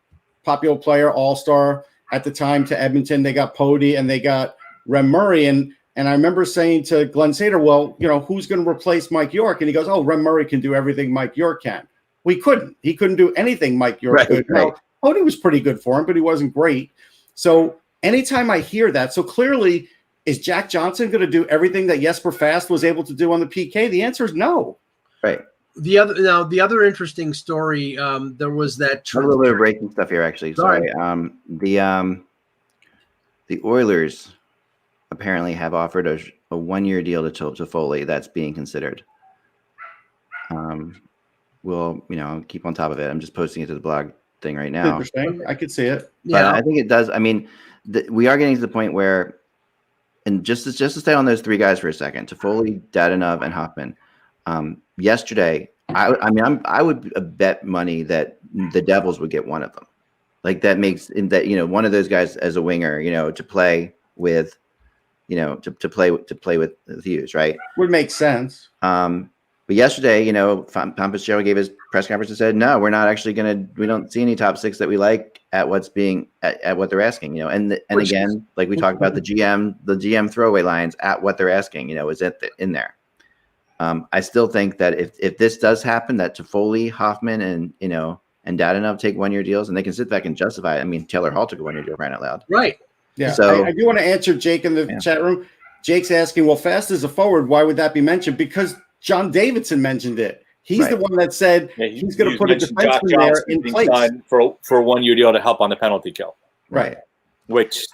popular player, all-star at the time, to Edmonton. They got Pody and they got Rem Murray. And I remember saying to Glenn Sater, well, who's going to replace Mike York? And he goes, oh, Rem Murray can do everything Mike York can. We couldn't. He couldn't do anything Mike York could. Right. Now, Pody was pretty good for him, but he wasn't great. So anytime I hear that, so clearly, is Jack Johnson going to do everything that Jesper Fast was able to do on the PK? The answer is no. Right. The other interesting story, there was that a little bit of breaking stuff here, actually. Sorry. The Oilers apparently have offered a 1-year deal to Foley. That's being considered. We'll keep on top of it. I'm just posting it to the blog thing right now. Interesting. I could see it. But I think it does. I mean, we are getting to the point where, and just to stay on those 3 guys for a second, Toffoli, Dadonov, and Hoffman. Yesterday, I would bet money that the Devils would get one of them. Like that makes one of those guys as a winger, to play with, to play with Hughes, right? Would make sense. But yesterday, Tom Fitzgerald gave his press conference and said, no, we're not actually we don't see any top 6 that we like at what's being at what they're asking, and again, like we talked about the GM throwaway lines at what they're asking, is in there. I still think that if this does happen, that Toffoli, Hoffman, and Dadonov take 1-year deals, and they can sit back and justify it. I mean, Taylor Hall took a 1-year deal, ran out loud. Right. Yeah. So I do want to answer Jake in the chat room. Jake's asking, well, Fast is a forward. Why would that be mentioned? Because John Davidson mentioned it. He's the one that said he's going to put a defenseman there in place for a 1-year deal to help on the penalty kill. Right. Which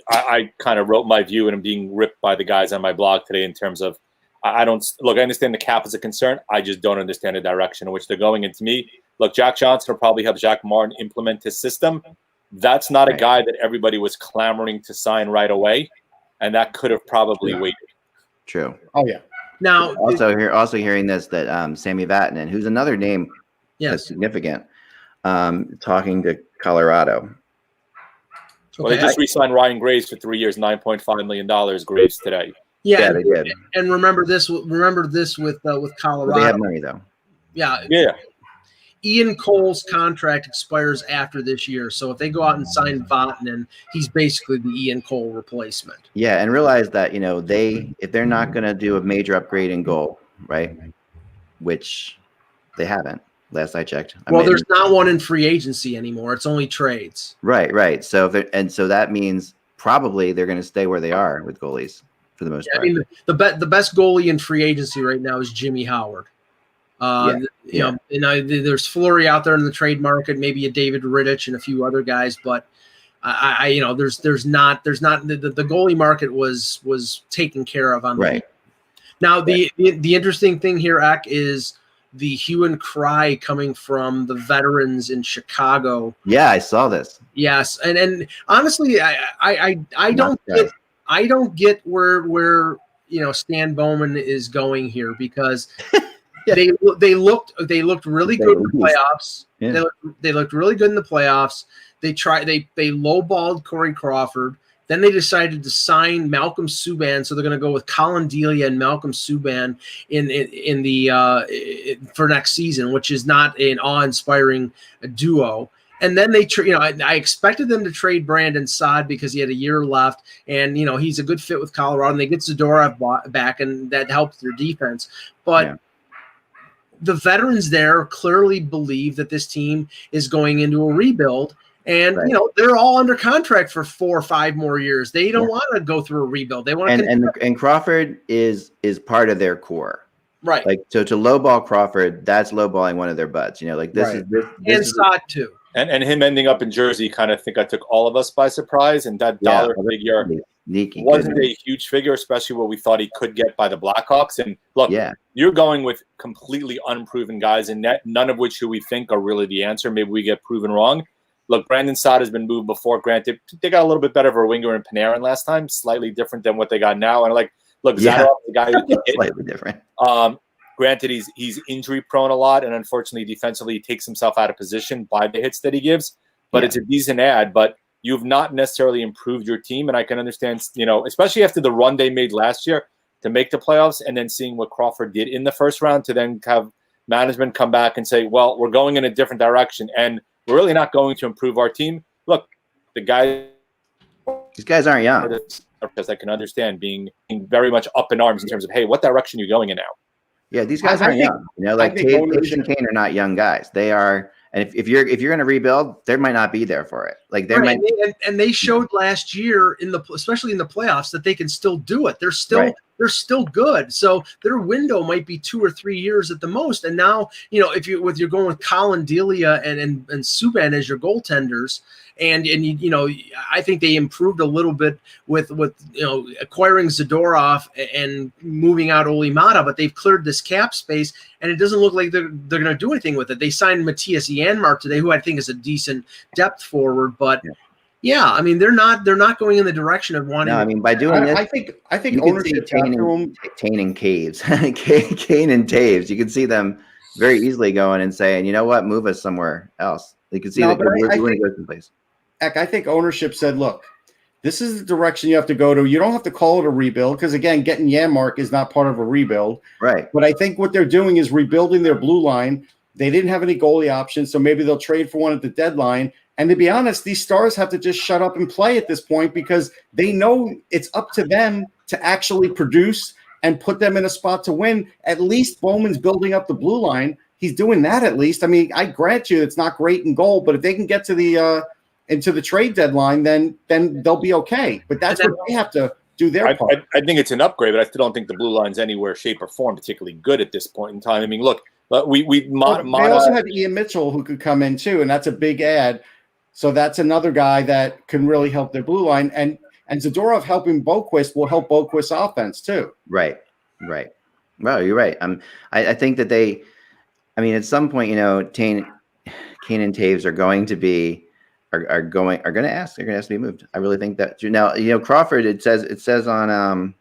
I kind of wrote my view, and I'm being ripped by the guys on my blog today in terms of I understand the cap is a concern. I just don't understand the direction in which they're going. And to me, look, Jack Johnson will probably help Jacques Martin implement his system. That's not a guy that everybody was clamoring to sign right away, and that could have probably waited. True. Oh yeah. Now, also hearing this that Sammy Vatanen, who's another name that's significant, talking to Colorado. Well, they just re-signed Ryan Graves for 3 years, $9.5 million. Graves today. Yeah, they did. And remember this with Colorado. Well, they have money though. Yeah. Ian Cole's contract expires after this year, so if they go out and sign Vatanen, he's basically the Ian Cole replacement. Yeah, and realize that if they're not going to do a major upgrade in goal, right? which they haven't. Last I checked. There's not one in free agency anymore. It's only trades. Right. So so that means probably they're going to stay where they are with goalies for the most part. I mean, the best goalie in free agency right now is Jimmy Howard. There's Fleury out there in the trade market, maybe a David Rittich and a few other guys, but there's not the goalie market was taken care of on right. Now the interesting thing here, Ek, is the hue and cry coming from the veterans in Chicago. Yeah, I saw this. Yes, and honestly, I don't get where Stan Bowman is going here, because they looked really good in the playoffs. Yeah. They looked really good in the playoffs. They lowballed Corey Crawford. Then they decided to sign Malcolm Subban, so they're going to go with Colin Delia and Malcolm Subban for next season, which is not an awe-inspiring duo. And then I expected them to trade Brandon Saad because he had a year left, and he's a good fit with Colorado. And they get Zadorov back, and that helped their defense. But the veterans there clearly believe that this team is going into a rebuild. And they're all under contract for 4 or 5 more years. They don't want to go through a rebuild. They want to. And Crawford is part of their core, right? Like, so to lowball Crawford, that's lowballing one of their buds. This is Saad too. And him ending up in Jersey, kind of think I took all of us by surprise. And that dollar figure wasn't a huge figure, especially what we thought he could get by the Blackhawks. And look, you're going with completely unproven guys in net, none of which who we think are really the answer. Maybe we get proven wrong. Look, Brandon Saad has been moved before. Granted, they got a little bit better of a winger in Panarin last time, slightly different than what they got now. And Zadorov, the guy who can hit, slightly different. Granted, he's injury prone a lot, and unfortunately, defensively, he takes himself out of position by the hits that he gives. But it's a decent ad. But you've not necessarily improved your team, and I can understand, especially after the run they made last year to make the playoffs, and then seeing what Crawford did in the first round, to then have management come back and say, "Well, we're going in a different direction," and we're really not going to improve our team. Look, these guys aren't young. Because I can understand being very much up in arms in terms of, hey, what direction are you going in now? Yeah, these guys aren't young. Taves and Kane are not young guys. They are, and if you're going to rebuild, they might not be there for it. Like they showed last year especially in the playoffs, that they can still do it. They're still good. So their window might be 2 or 3 years at the most. And now, if you're going with Colin Delia and Subban as your goaltenders, and I think they improved a little bit with acquiring Zadorov and moving out Olimata, but they've cleared this cap space, and it doesn't look like they're going to do anything with it. They signed Matthias Janmark today, who I think is a decent depth forward, but I mean, they're not going in the direction of wanting. No, I mean, by doing this, I think ownership Kane and Caves, Kane and Taves, you can see them very easily going and saying, you know what, move us somewhere else. You can see that we're going to go someplace. I think ownership said, look, this is the direction you have to go to. You don't have to call it a rebuild, because, again, getting Janmark is not part of a rebuild. Right. But I think what they're doing is rebuilding their blue line. They didn't have any goalie options, so maybe they'll trade for one at the deadline. And to be honest, these stars have to just shut up and play at this point, because they know it's up to them to actually produce and put them in a spot to win. At least Bowman's building up the blue line. He's doing that at least. I mean, I grant you it's not great in goal, but if they can get to the into the trade deadline, then they'll be okay. But that's what they have to do their part. I think it's an upgrade, but I still don't think the blue line's anywhere, shape, or form particularly good at this point in time. I mean, look, they also have Ian Mitchell, who could come in too, and that's a big ad. So that's another guy that can really help their blue line. And Zadorov helping Boquist will help Boquist's offense too. Right. Well, you're right. I think that at some point, Kane and Taves are going to be going to ask to be moved. I really think that now, Crawford, it says on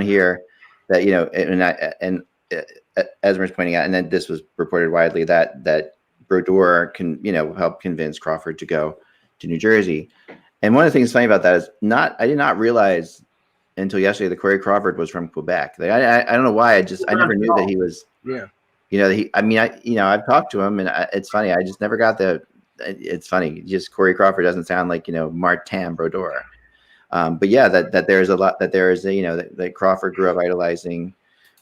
here that, and Esmer's pointing out, and then this was reported widely that Brodeur can, help convince Crawford to go to New Jersey. And one of the things funny about that is I did not realize until yesterday that Corey Crawford was from Quebec. Like, I don't know why. I never knew that he was. Yeah. I've talked to him, and it's funny. I just never got it's funny. Just Corey Crawford doesn't sound like, Martin Brodeur. But yeah, that there's that Crawford grew up idolizing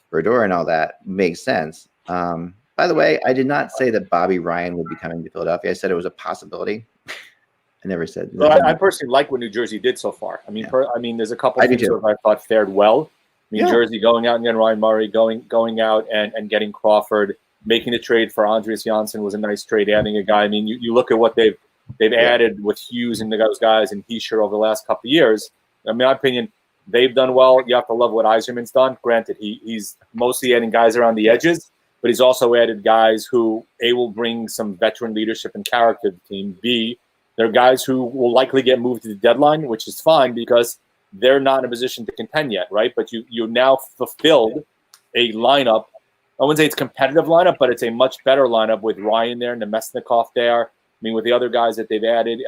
Brodeur and all that makes sense. By the way, I did not say that Bobby Ryan would be coming to Philadelphia. I said it was a possibility. I never said. Well, I personally like what New Jersey did so far. I mean, there's a couple I do things too. that I thought fared well. I mean, Yeah. Jersey going out and getting Ryan Murray, going out and getting Crawford, making the trade for Andreas Janssen was a nice trade. Adding a guy. I mean, you look at what they've added with Hughes and those guys and Heischer over the last couple of years. In my opinion, they've done well. You have to love what Yzerman's done. Granted, he's mostly adding guys around the edges, but he's also added guys who A, will bring some veteran leadership and character to the team. B, they're guys who will likely get moved to the deadline, which is fine because they're not in a position to contend yet, right? But you now fulfilled a lineup. I wouldn't say it's a competitive lineup, but it's a much better lineup with Ryan there and Nemesnikov there. I mean, with the other guys that they've added,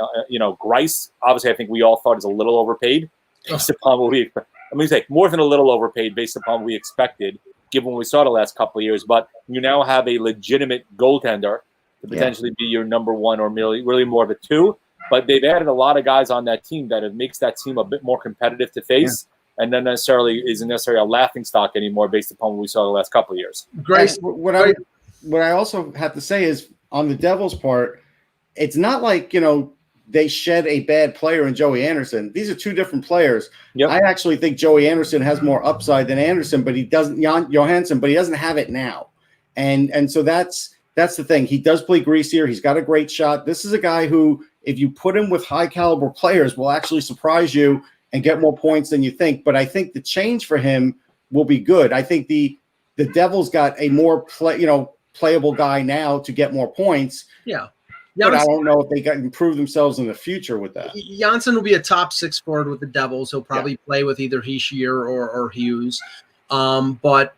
Grice, obviously I think we all thought is a little overpaid based upon what we – let me say, more than a little overpaid based upon what we expected, given what we saw the last couple of years. But you now have a legitimate goaltender to potentially be your number one or really more of a two. But they've added a lot of guys on that team that it makes that team a bit more competitive to face and then isn't necessarily a laughing stock anymore based upon what we saw the last couple of years. Grace, What I also have to say is on the Devils' part, it's not like, they shed a bad player in Joey Anderson. These are two different players. Yep. I actually think Joey Anderson has more upside than Anderson, but he doesn't Johansson, but he doesn't have it now. And so that's the thing. He does play greasier. He's got a great shot. This is a guy who, if you put him with high caliber players, will actually surprise you and get more points than you think. But I think the change for him will be good. I think the Devils got a more playable guy now to get more points. Yeah. But I don't know if they got improve themselves in the future with that. Janssen will be a top 6 forward with the Devils. He'll probably play with either Heischer or Hughes. But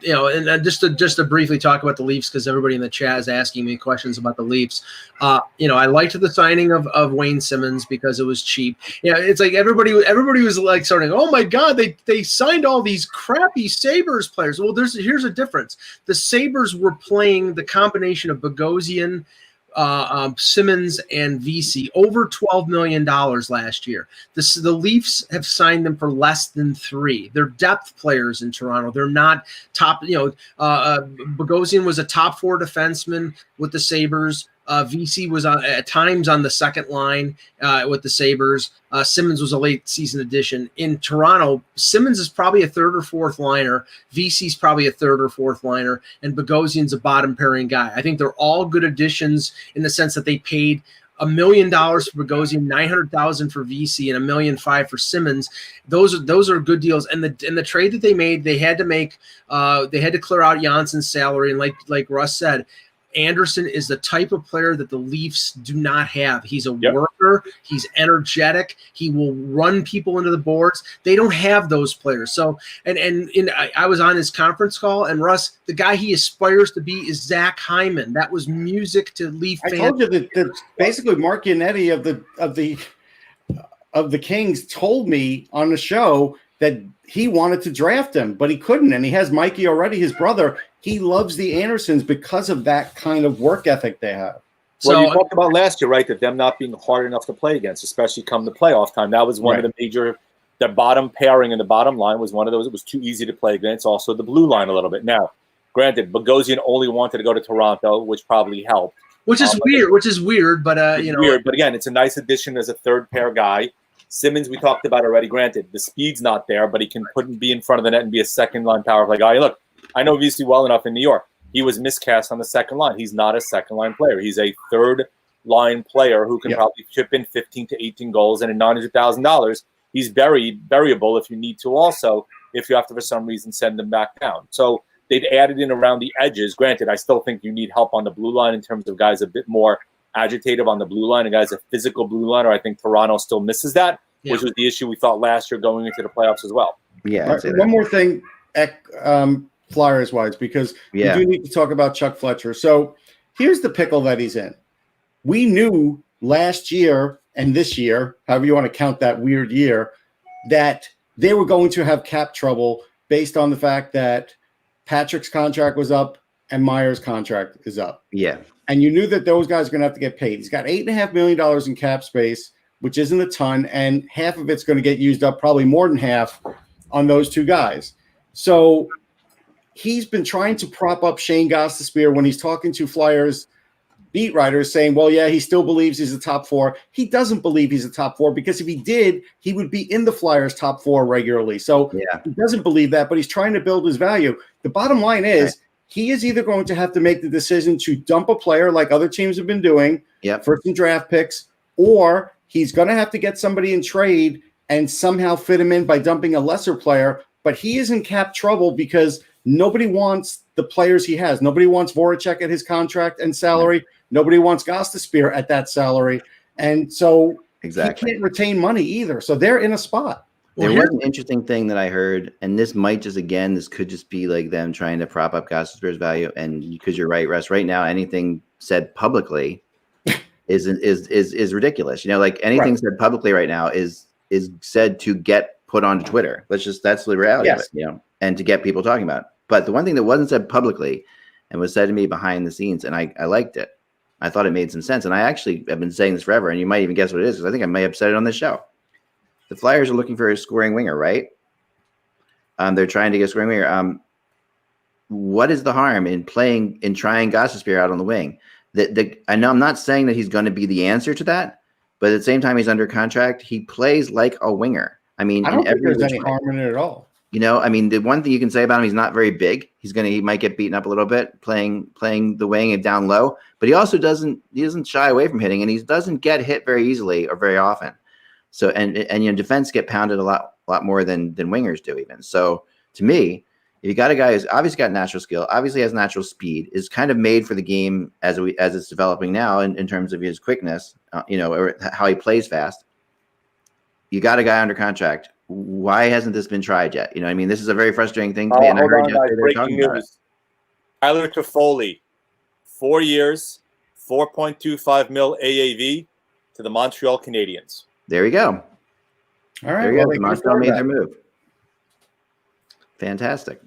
and just to briefly talk about the Leafs, because everybody in the chat is asking me questions about the Leafs. I liked the signing of Wayne Simmons because it was cheap. Yeah, it's like everybody was like starting, oh my God, they signed all these crappy Sabres players. Well, here's a difference. The Sabres were playing the combination of Bogosian, Simmons and VC over $12 million last year. The Leafs have signed them for less than 3. They're depth players in Toronto. They're not top. Bogosian was a top 4 defenseman with the Sabres. VC was at times on the second line with the Sabres. Simmons was a late season addition. In Toronto, Simmons is probably a 3rd or 4th liner. VC's probably a 3rd or 4th liner. And Bogosian's a bottom pairing guy. I think they're all good additions in the sense that they paid $1 million for Bogosian, $900,000 for VC, and $1.5 million for Simmons. Those are good deals. And the trade that they made, they had to clear out Janssen's salary. And like Russ said, Anderson is the type of player that the Leafs do not have. He's a worker. He's energetic. He will run people into the boards. They don't have those players. So, I was on his conference call, and Russ, the guy he aspires to be is Zach Hyman. That was music to Leaf fans. I told you that basically Mark Yannetti of the Kings told me on the show that he wanted to draft him, but he couldn't. And he has Mikey already, his brother. He loves the Andersons because of that kind of work ethic they have. Well, you talked about last year, right, that them not being hard enough to play against, especially come the playoff time. That was one of the major – the bottom pairing and the bottom line was one of those. It was too easy to play against. Also, the blue line a little bit. Now, granted, Bogosian only wanted to go to Toronto, which probably helped. Which is weird, but weird. But again, it's a nice addition as a third pair guy. Simmons, we talked about already. Granted, the speed's not there, but he can be in front of the net and be a second line power play guy. Look, I know VC well enough in New York. He was miscast on the second line. He's not a second line player. He's a third line player who can probably chip in 15 to 18 goals, and at $900,000, he's very variable if you need to. Also, if you have to for some reason send him back down. So they've added in around the edges. Granted, I still think you need help on the blue line in terms of guys a bit more agitated on the blue line and guys a physical blue liner. I think Toronto still misses that, which was the issue we thought last year going into the playoffs as well. Yeah. One more thing, Flyers wise, because we do need to talk about Chuck Fletcher. So here's the pickle that he's in. We knew last year and this year, however you want to count that weird year, that they were going to have cap trouble based on the fact that Patrick's contract was up and Meyer's contract is up. Yeah. And you knew that those guys are going to have to get paid. He's got $8.5 million in cap space, which isn't a ton, and half of it's going to get used up, probably more than half, on those two guys. So he's been trying to prop up Shane Gostisbehere when he's talking to Flyers beat writers saying, well, yeah, he still believes he's a top 4. He doesn't believe he's a top 4 because if he did, he would be in the Flyers top 4 regularly. So he doesn't believe that, but he's trying to build his value. The bottom line is he is either going to have to make the decision to dump a player like other teams have been doing for some draft picks, or he's going to have to get somebody in trade and somehow fit him in by dumping a lesser player. But he is in cap trouble because nobody wants the players he has. Nobody wants Voracek at his contract and salary. Nobody wants Gostisbehere at that salary. And so he can't retain money either. So they're in a spot. There was an interesting thing that I heard, and this might just, again, this could just be like them trying to prop up Gostisbehere's value. And because you're right, Russ, right now, anything said publicly is ridiculous. You know, like anything said publicly right now is said to get put onto Twitter. That's the reality of it, you know, and to get people talking about it. But the one thing that wasn't said publicly and was said to me behind the scenes, and I liked it. I thought it made some sense. And I actually have been saying this forever, and you might even guess what it is, because I think I may have said it on this show. The Flyers are looking for a scoring winger, right? They're trying to get a scoring winger. What is the harm in trying Gostisbehere out on the wing? I know I'm not saying that he's going to be the answer to that, but at the same time, he's under contract. He plays like a winger. I mean, I don't think there's any harm in it at all. You know, I mean, the one thing you can say about him, he's not very big. He might get beaten up a little bit playing the wing and down low, but he also doesn't shy away from hitting, and he doesn't get hit very easily or very often. So and you know, defense get pounded a lot more than wingers do even. So to me, if you got a guy who's obviously got natural skill, obviously has natural speed, is kind of made for the game as it's developing now in terms of his quickness, you know, or how he plays fast. You got a guy under contract. Why hasn't this been tried yet? You know, I mean, this is a very frustrating thing to me. And I heard breaking news. Tyler Toffoli, 4 years, $4.25 million AAV to the Montreal Canadiens. There you go. All right. There you go. Montreal made their move. Fantastic.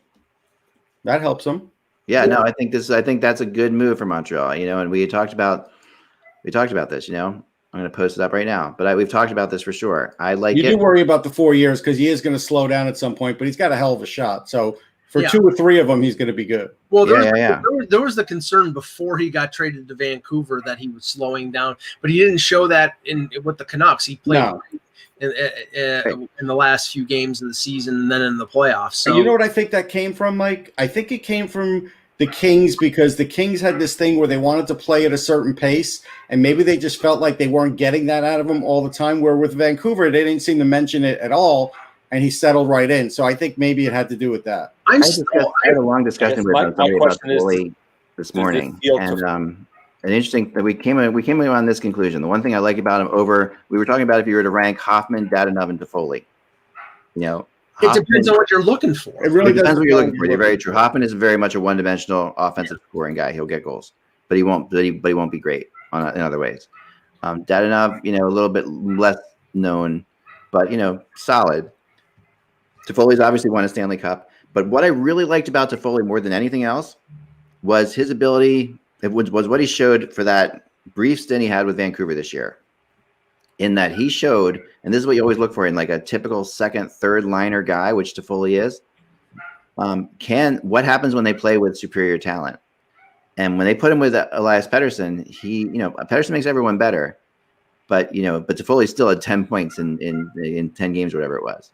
That helps them. Yeah, no, I think that's a good move for Montreal. You know, and we talked about this. You know, I'm going to post it up right now. But we've talked about this for sure. I like it. You do worry about the 4 years because he is going to slow down at some point, but he's got a hell of a shot. So for 2 or 3 of them, he's going to be good. Well, there was the concern before he got traded to Vancouver that he was slowing down, but he didn't show that with the Canucks. He played in the last few games of the season and then in the playoffs. So and you know what I think that came from, Mike? I think it came from the Kings because the Kings had this thing where they wanted to play at a certain pace, and maybe they just felt like they weren't getting that out of him all the time, where with Vancouver, they didn't seem to mention it at all, and he settled right in. So I think maybe it had to do with that. I had a long discussion with somebody about Toffoli this morning, and an interesting that we came on this conclusion. The one thing I like about him we were talking about if you were to rank Hoffman, Dadonov, and Toffoli. You know, it depends on what you're looking for. It really depends what you're looking for. You're very true. Hoffman is very much a one-dimensional offensive scoring guy. He'll get goals, but he won't be great in other ways. Dadonov, you know, a little bit less known, but you know, solid. Toffoli's obviously won a Stanley Cup, but what I really liked about Toffoli more than anything else was his ability. It was what he showed for that brief stint he had with Vancouver this year. In that he showed, and this is what you always look for in like a typical second, third liner guy, which Toffoli is. What happens when they play with superior talent? And when they put him with Elias Pettersson, Pettersson makes everyone better, but Toffoli still had 10 points in 10 games, or whatever it was.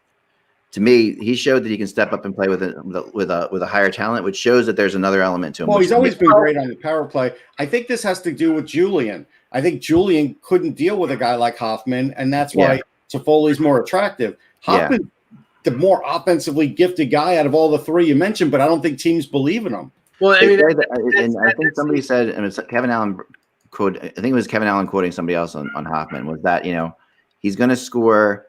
To me, he showed that he can step up and play with a higher talent, which shows that there's another element to him. Well, he's always been great on the power play. I think this has to do with Julian. I think Julian couldn't deal with a guy like Hoffman, and that's why Toffoli's more attractive. Hoffman, the more offensively gifted guy out of all the 3 you mentioned, but I don't think teams believe in him. Well, I mean, I think somebody said, and it's Kevin Allen quote. I think it was Kevin Allen quoting somebody else on Hoffman. Was that he's going to score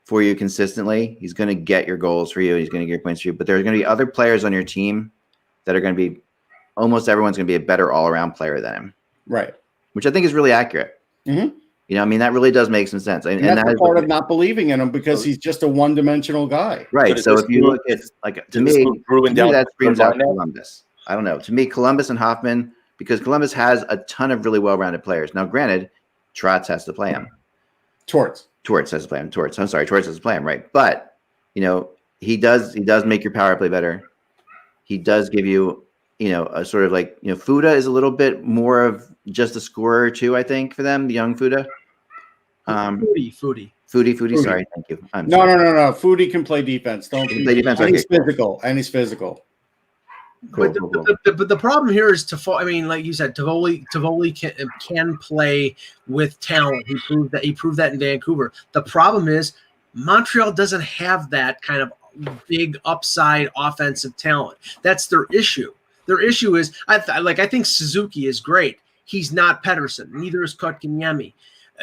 for you consistently. He's going to get your goals for you. He's going to get your points for you. But there's going to be other players on your team that are going to be almost everyone's going to be a better all-around player than him. Right. Which I think is really accurate. Mm-hmm. I mean, that really does make some sense. And that's part of not believing in him because he's just a one-dimensional guy. Right. So if you look at, to me that screams out Columbus. I don't know. To me, Columbus and Hoffman, because Columbus has a ton of really well-rounded players. Now, granted, Trotz has to play him. Torts has to play him. Torts has to play him, right? But he does make your power play better. he does give you, a sort of like, Fuda is a little bit more of just a scorer too, I think, for them, the young Fuda. Foodie. Sorry, thank you. No. Foodie can play defense. Don't play defense. And Okay, he's physical. And he's physical. Cool. But the problem here is I mean, like you said, Tivoli can play with talent. He proved that in Vancouver. The problem is Montreal doesn't have that kind of big upside offensive talent. That's their issue. Their issue is I think Suzuki is great. He's not Pedersen. Neither is Kotkaniemi.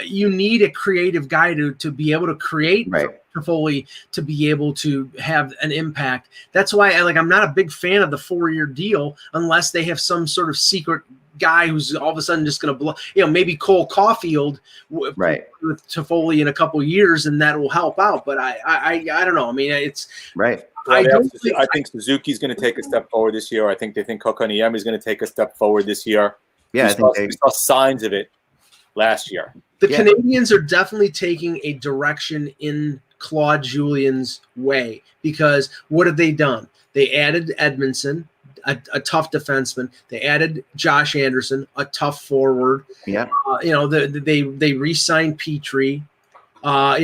You need a creative guy to be able to create Toffoli, to be able to have an impact. That's why I'm not a big fan of the 4-year deal unless they have some sort of secret guy who's all of a sudden just going to blow. Maybe Cole Caulfield with Toffoli in a couple of years, and that will help out. But I don't know. I mean, it's right. Well, I think Suzuki's going to take a step forward this year. I think they think Kotkaniemi is going to take a step forward this year. Yeah, we saw signs of it last year. The Canadians are definitely taking a direction in Claude Julien's way, because what have they done? They added Edmondson, a tough defenseman. They added Josh Anderson, a tough forward. Yeah. They re-signed Petrie. They're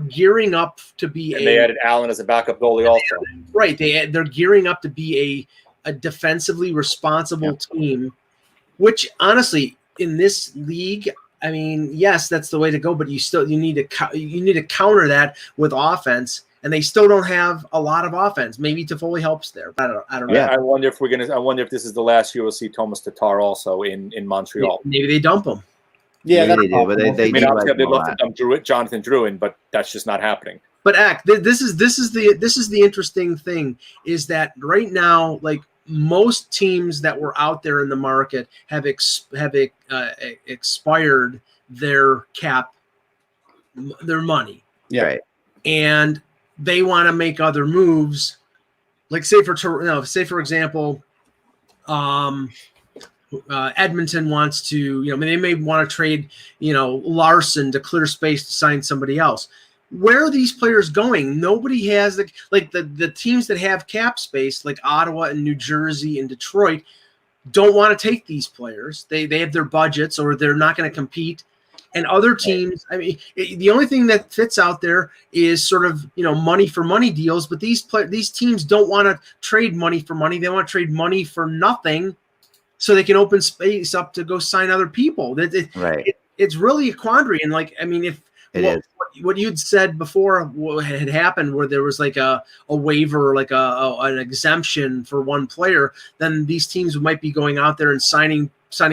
gearing up to be. And they added Allen as a backup goalie also. Right. They're gearing up to be a defensively responsible team, which honestly, in this league, I mean, yes, that's the way to go, but you need to counter that with offense, and they still don't have a lot of offense. Maybe Toffoli helps there. I don't know. Yeah, I wonder if this is the last year we'll see Thomas Tatar also in Montreal. Maybe they dump him. Yeah, they do, but they obviously they'd love to dump Jonathan Drouin, but that's just not happening. But this is the interesting thing, is that right now, like, most teams that were out there in the market have expired their cap, their money. Yeah. Right. And they want to make other moves. Like say for example, Edmonton wants to, they may want to trade, Larson to clear space to sign somebody else. Where are these players going? Nobody has the teams that have cap space, like Ottawa and New Jersey and Detroit, don't want to take these players. They have their budgets, or they're not going to compete. And other teams, I mean, the only thing that fits out there is sort of, money for money deals. But these teams don't want to trade money for money. They want to trade money for nothing, so they can open space up to go sign other people. It's really a quandary. And what you'd said before, what had happened, where there was like a waiver, like an exemption for one player, then these teams might be going out there and signing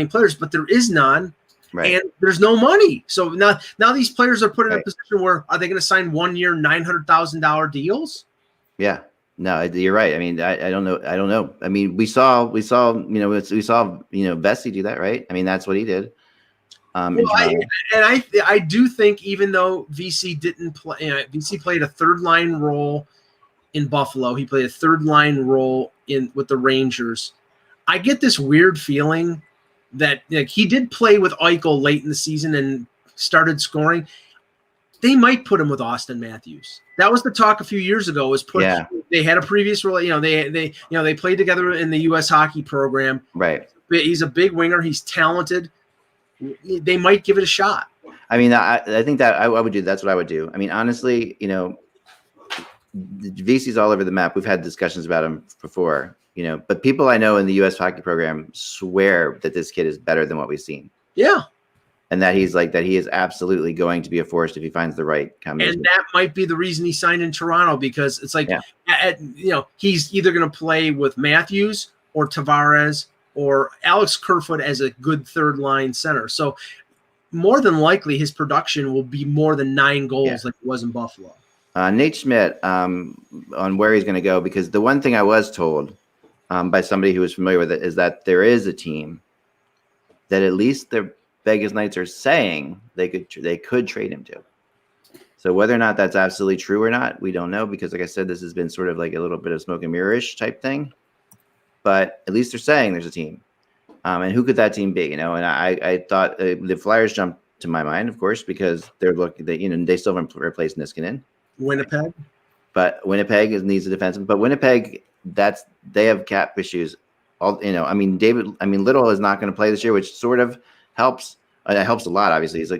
players, but there is none, and there's no money. So now these players are put in a position where, are they going to sign 1 year $900,000 deals? Yeah. No, you're right. I mean, I don't know. I mean, we saw Vesey do that, right? I mean, that's what he did. I do think, even though VC didn't play, VC played a third line role in Buffalo. He played a third line role with the Rangers. I get this weird feeling that he did play with Eichel late in the season and started scoring. They might put him with Austin Matthews. That was the talk a few years ago. They had a previous role. They played together in the U.S. hockey program. Right. He's a big winger. He's talented. They might give it a shot. I mean, I think that I would do. That's what I would do. I mean, honestly, VC's all over the map. We've had discussions about him before, but people I know in the U.S. hockey program swear that this kid is better than what we've seen. Yeah. And that he is absolutely going to be a force if he finds the right combination. And that might be the reason he signed in Toronto, because it's like, he's either going to play with Matthews or Tavares or Alex Kerfoot as a good third line center. So more than likely his production will be more than 9 goals like it was in Buffalo. Nate Schmidt on where he's going to go, because the one thing I was told by somebody who was familiar with it is that there is a team that at least the Vegas Knights are saying they could trade him to. So whether or not that's absolutely true or not, we don't know, because like I said, this has been sort of like a little bit of smoke and mirror-ish type thing. But at least they're saying there's a team. And who could that team be? And I thought the Flyers jumped to my mind, of course, because they're looking, they still haven't replaced Niskanen. Winnipeg? but Winnipeg needs a defenseman. But Winnipeg, they have cap issues. Little is not going to play this year, which sort of helps. It helps a lot. Obviously, he's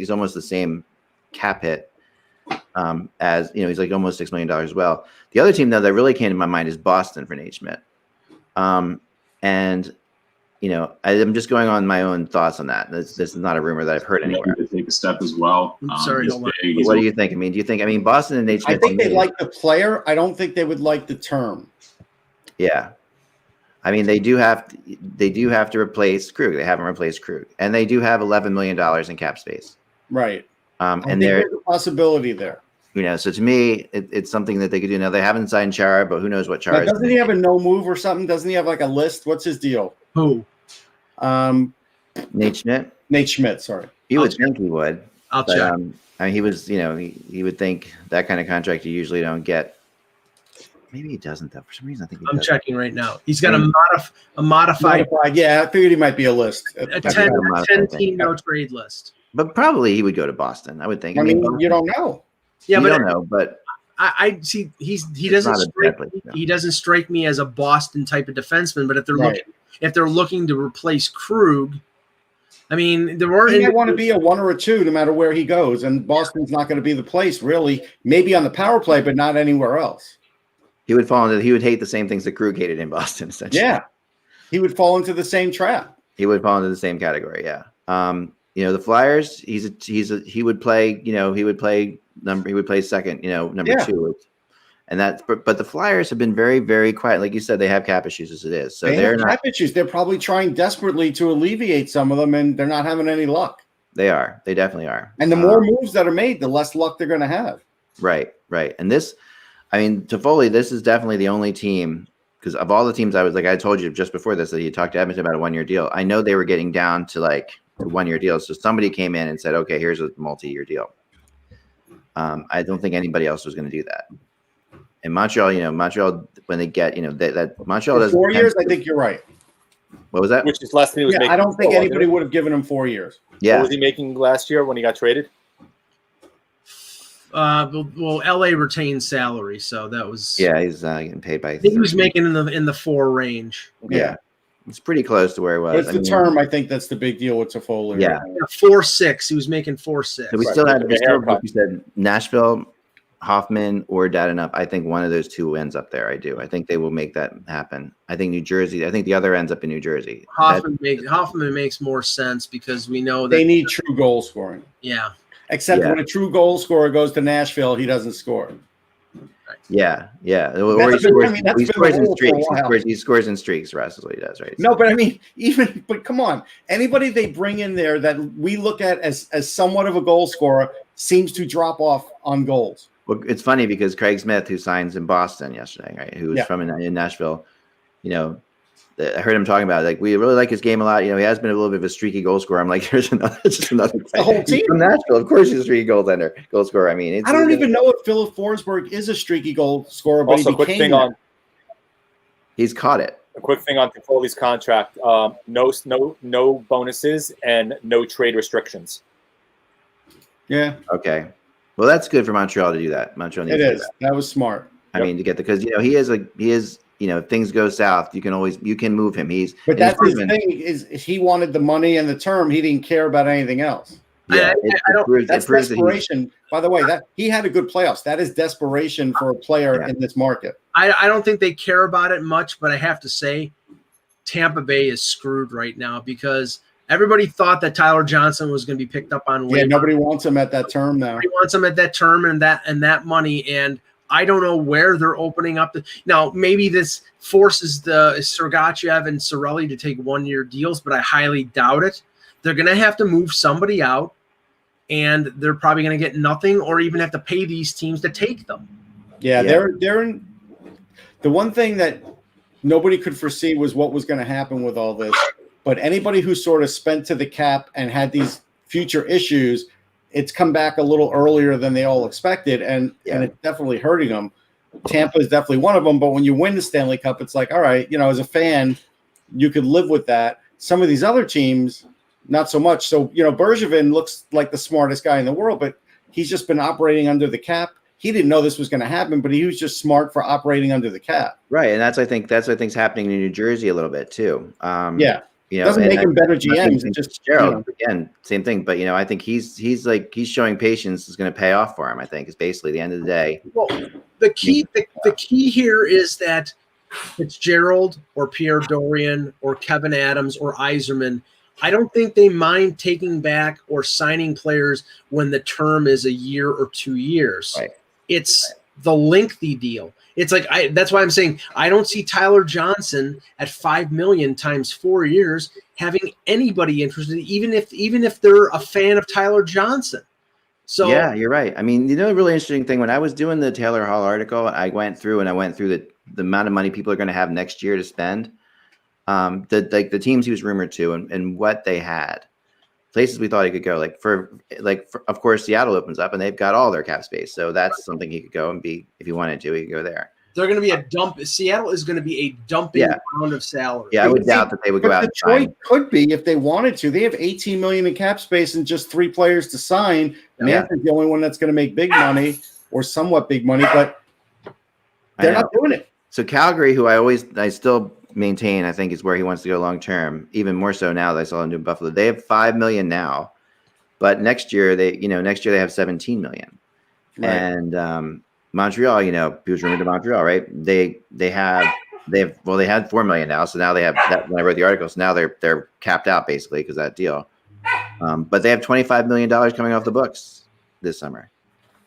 almost the same cap hit as he's like almost $6 million as well. The other team though that really came to my mind is Boston for Nate Schmidt, and I'm just going on my own thoughts on that. This is not a rumor that I've heard anywhere. To take a step as well. Sorry, what do you think? Do you think? Boston and Nate Schmidt. I think they like the player. I don't think they would like the term. Yeah. They do have to replace Krug. They haven't replaced Krug, and they do have $11 million in cap space. Right. And there's a possibility there. So to me, it's something that they could do. Now they haven't signed Chara, but who knows what Chara is. Doesn't he have a no move or something? Doesn't he have like a list? What's his deal? Who? Nate Schmidt. Nate Schmidt. Sorry. You would think he would. I'll check. He was. He would think that kind of contract you usually don't get. Maybe he doesn't though. For some reason, I think I'm checking right now. He's got a modified. Yeah, I figured he might be a list. A 10 team no trade list. But probably he would go to Boston. I would think. You don't know. Yeah, you but don't know. But I see. He doesn't strike. He doesn't strike me as a Boston type of defenseman. But if they're looking to replace Krug, he might want to be a 1 or a 2 no matter where he goes, and Boston's not going to be the place really. Maybe on the power play, but not anywhere else. He would fall into. He would hate the same things that Krug hated in Boston. Essentially. Yeah, he would fall into the same trap. He would fall into the same category. Yeah. The Flyers. He would play. He would play second. Number 2. And but the Flyers have been very, very quiet. Like you said, they have cap issues as it is. So they're not cap issues. They're probably trying desperately to alleviate some of them, and they're not having any luck. They are. They definitely are. And the more moves that are made, the less luck they're going to have. Right. And this. Toffoli, this is definitely the only team, because of all the teams I told you just before this, that you talked to Edmonton about a 1-year deal. I know they were getting down to like a 1-year deal. So somebody came in and said, okay, here's a multi-year deal. I don't think anybody else was going to do that. In Montreal, when they get, that Montreal does 4 years, I think you're right. What was that? Which is less than he was making. I don't think anybody would have given him 4 years. Yeah. What was he making last year when he got traded? LA retained salary, so that was. Yeah, he's getting paid by. I think he was making in the 4 range. Yeah, it's pretty close to where he was. It's the term. I think that's the big deal with Toffoli. Yeah, 4.6. He was making 4.6. So we still had. Like you said, Nashville, Hoffman, or Dadenup. I think one of those two ends up there. I think they will make that happen. I think New Jersey. I think the other ends up in New Jersey. Hoffman makes more sense because we know that they need true goal scoring. Yeah. Except when a true goal scorer goes to Nashville, he doesn't score. Yeah. Or he scores in streaks. He scores in streaks. Russ is what he does, right? No, but come on. Anybody they bring in there that we look at as somewhat of a goal scorer seems to drop off on goals. Well, it's funny because Craig Smith, who signs in Boston yesterday, right? Who was from in Nashville, I heard him talking about it. Like, we really like his game a lot. He has been a little bit of a streaky goal scorer. I'm like, here's another. The whole team from Nashville. Of course, he's a streaky goal scorer. I don't even know if Philip Forsberg is a streaky goal scorer, but also, he's caught it. A quick thing on Toffoli's contract: no bonuses and no trade restrictions. Yeah. Okay. Well, that's good for Montreal to do that. Montreal needs to do that. That was smart. To get because he is. If things go south, you can move him. But that's his thing is he wanted the money and the term. He didn't care about anything else. Yeah, that's desperation. By the way, that he had a good playoffs. That is desperation for a player in this market. I don't think they care about it much, but I have to say, Tampa Bay is screwed right now because everybody thought that Tyler Johnson was going to be picked up on. Yeah, nobody wants him at that term now. Nobody wants him at that term and that money and. I don't know where they're opening up. Now, maybe this forces the Sergachev and Cirelli to take 1-year deals, but I highly doubt it. They're going to have to move somebody out, and they're probably going to get nothing or even have to pay these teams to take them. Yeah. They're in – the one thing that nobody could foresee was what was going to happen with all this. But anybody who sort of spent to the cap and had these future issues – it's come back a little earlier than they all expected, and it's definitely hurting them. Tampa is definitely one of them, but when you win the Stanley Cup, it's like, all right, as a fan, you could live with that. Some of these other teams, not so much. So, Bergevin looks like the smartest guy in the world, but he's just been operating under the cap. he didn't know this was going to happen, but he was just smart for operating under the cap. Right, and that's I think happening in New Jersey a little bit too. Yeah, you know, doesn't and make him better GMs. It just Gerald again, same thing. But I think he's showing patience is going to pay off for him. I think is basically the end of the day. Well, the key here is that Fitzgerald or Pierre Dorian or Kevin Adams or Yzerman, I don't think they mind taking back or signing players when the term is a year or 2 years. Right. It's the lengthy deal. It's like that's why I'm saying I don't see Tyler Johnson at $5 million times 4 years having anybody interested, even if they're a fan of Tyler Johnson. So yeah, you're right. I mean, a really interesting thing when I was doing the Taylor Hall article, I went through the amount of money people are going to have next year to spend. The teams he was rumored to and what they had, places we thought he could go. Of course, Seattle opens up and they've got all their cap space, so that's something he could go and be if he wanted to. He could go there. They're going to be a dump. Seattle is going to be a dumping ground of salary. Yeah, I would doubt that they would go out. Detroit could be if they wanted to. They have $18 million in cap space and just 3 players to sign. Mantha's the only one that's going to make big money or somewhat big money, but they're not doing it. So Calgary, who I still maintain, I think is where he wants to go long term. Even more so now that I saw him do Buffalo. They have $5 million now, but next year they have $17 million, right. And Montreal, he was rumored to Montreal, right? They had $4 million now, so now they have that. When I wrote the article, so now they're capped out basically because of that deal. But they have $25 million coming off the books this summer.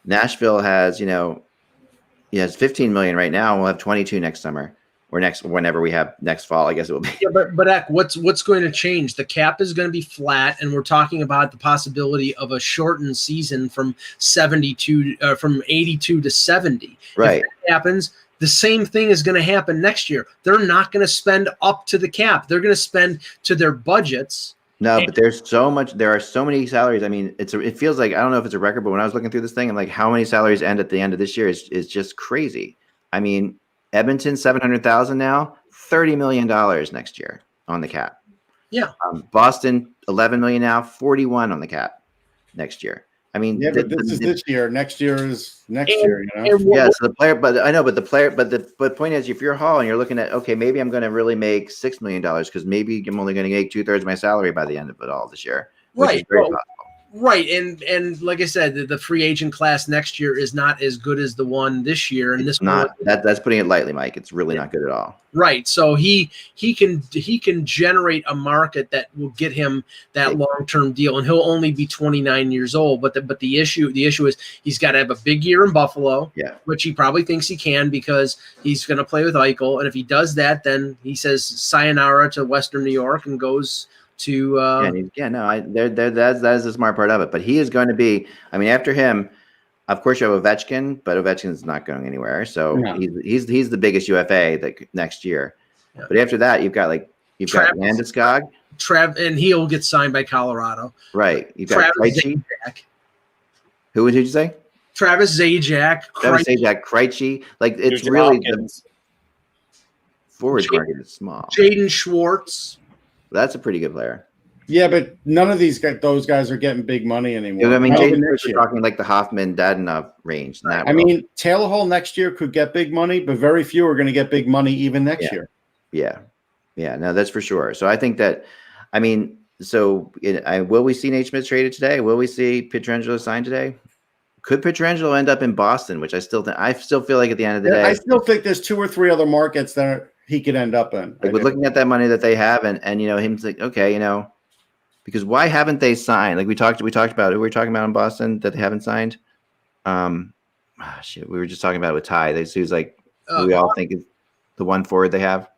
Nashville has has $15 million right now. We'll have 22 next summer. Or whenever we have next fall, I guess it will be. Yeah, but Eck, what's going to change? The cap is going to be flat, and we're talking about the possibility of a shortened season from 82 to 70. Right. If that happens, the same thing is going to happen next year. They're not going to spend up to the cap. They're going to spend to their budgets. No, but there are so many salaries. I mean, it feels like, I don't know if it's a record, but when I was looking through this thing, I'm like, how many salaries end at the end of this year is just crazy. I mean, Edmonton, $700,000 now, $30 million next year on the cap. Yeah. Boston, $11 million now, 41 on the cap next year. I mean, yeah, but this is this year. Next year is next year. So the player, but the point is, if you're Hall and you're looking at, okay, maybe I'm going to really make $6 million because maybe I'm only going to make 2/3 of my salary by the end of it all this year. Right. Right, and like I said, the free agent class next year is not as good as the one this year, and that's putting it lightly, Mike. It's really not good at all. Right, so he can generate a market that will get him that long-term deal, and he'll only be 29 years old. But the issue is he's got to have a big year in Buffalo, which he probably thinks he can because he's going to play with Eichel, and if he does that, then he says sayonara to Western New York and goes to that is the smart part of it. But he is going to be, I mean, after him, of course you have Ovechkin, but Ovechkin's not going anywhere. So he's the biggest UFA next year. Yeah. But after that, you've got Landeskog. And he'll get signed by Colorado. Right. You've got Krejci. Who did you say? Travis Zajac. Krejci. Like it's really the forward market is small. Jaden Schwartz. That's a pretty good player. Yeah, but none of those guys are getting big money anymore. I mean, we're talking like the Hoffman Dadonov range. I mean, Taylor Hall next year could get big money, but very few are going to get big money even next year. Yeah. No, that's for sure. So I think that, I mean, will we see Nate Schmidt traded today? Will we see Pietrangelo signed today? Could Pietrangelo end up in Boston, which I still feel like at the end of the day. I still think there's 2 or 3 other markets that he could end up in. Like, with looking at that money that they have and him like, okay, because why haven't they signed? Like we talked about, who were we talking about in Boston that they haven't signed? We were just talking about it with Ty. Who's like, who we all think is the one forward they have.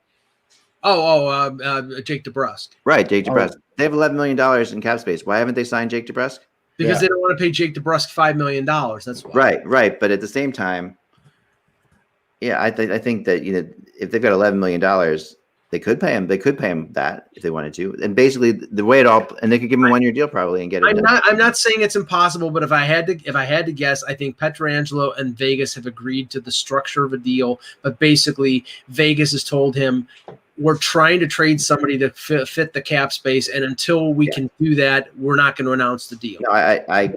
Jake DeBrusk. Right, Jake DeBrusk. They have $11 million in cap space. Why haven't they signed Jake DeBrusk? Because they don't want to pay Jake DeBrusk $5 million. That's why. Right. But at the same time, I think that if they've got $11 million, they could pay him. They could pay him that if they wanted to. And basically, the way it all, and they could give him a 1-year deal probably and get it. I'm not saying it's impossible, but if I had to guess, I think Pietrangelo and Vegas have agreed to the structure of a deal. But basically, Vegas has told him, we're trying to trade somebody to fit the cap space, and until we can do that, we're not going to announce the deal. No, I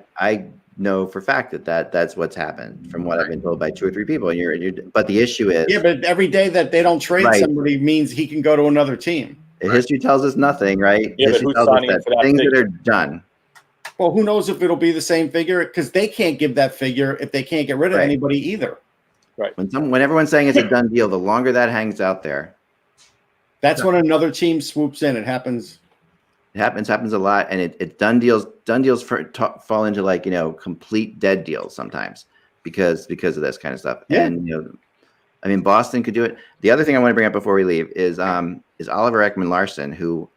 know for a fact that's what's happened from what I've been told by 2 or 3 people. And but the issue is, yeah, but every day that they don't trade somebody means he can go to another team. History tells us nothing, right? Yeah, history but who's tells us signing that for that things figure? that are done. Well, who knows if it'll be the same figure, because they can't give that figure if they can't get rid of anybody either. Right. When everyone's saying it's a done deal, the longer that hangs out there, that's when another team swoops in. It happens. It happens a lot, and it done deals fall into like complete dead deals sometimes because of this kind of stuff. Yeah. And I mean, Boston could do it. The other thing I want to bring up before we leave is Oliver Ekman Larson, who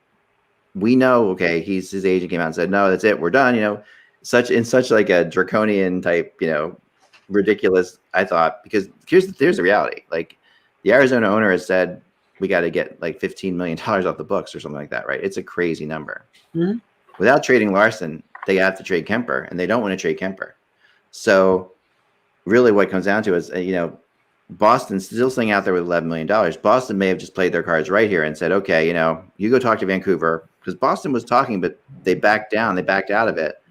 we know, okay, his agent came out and said, no, that's it, we're done. Such like a draconian type, ridiculous. I thought, because here's the reality. Like, the Arizona owner has said we got to get like $15 million off the books or something like that, right? It's a crazy number. Mm-hmm. Without trading Larson, they have to trade Kemper, and they don't want to trade Kemper. So really what it comes down to is, Boston's still sitting out there with $11 million. Boston may have just played their cards right here and said, okay, you go talk to Vancouver, because Boston was talking, but they backed down. They backed out of it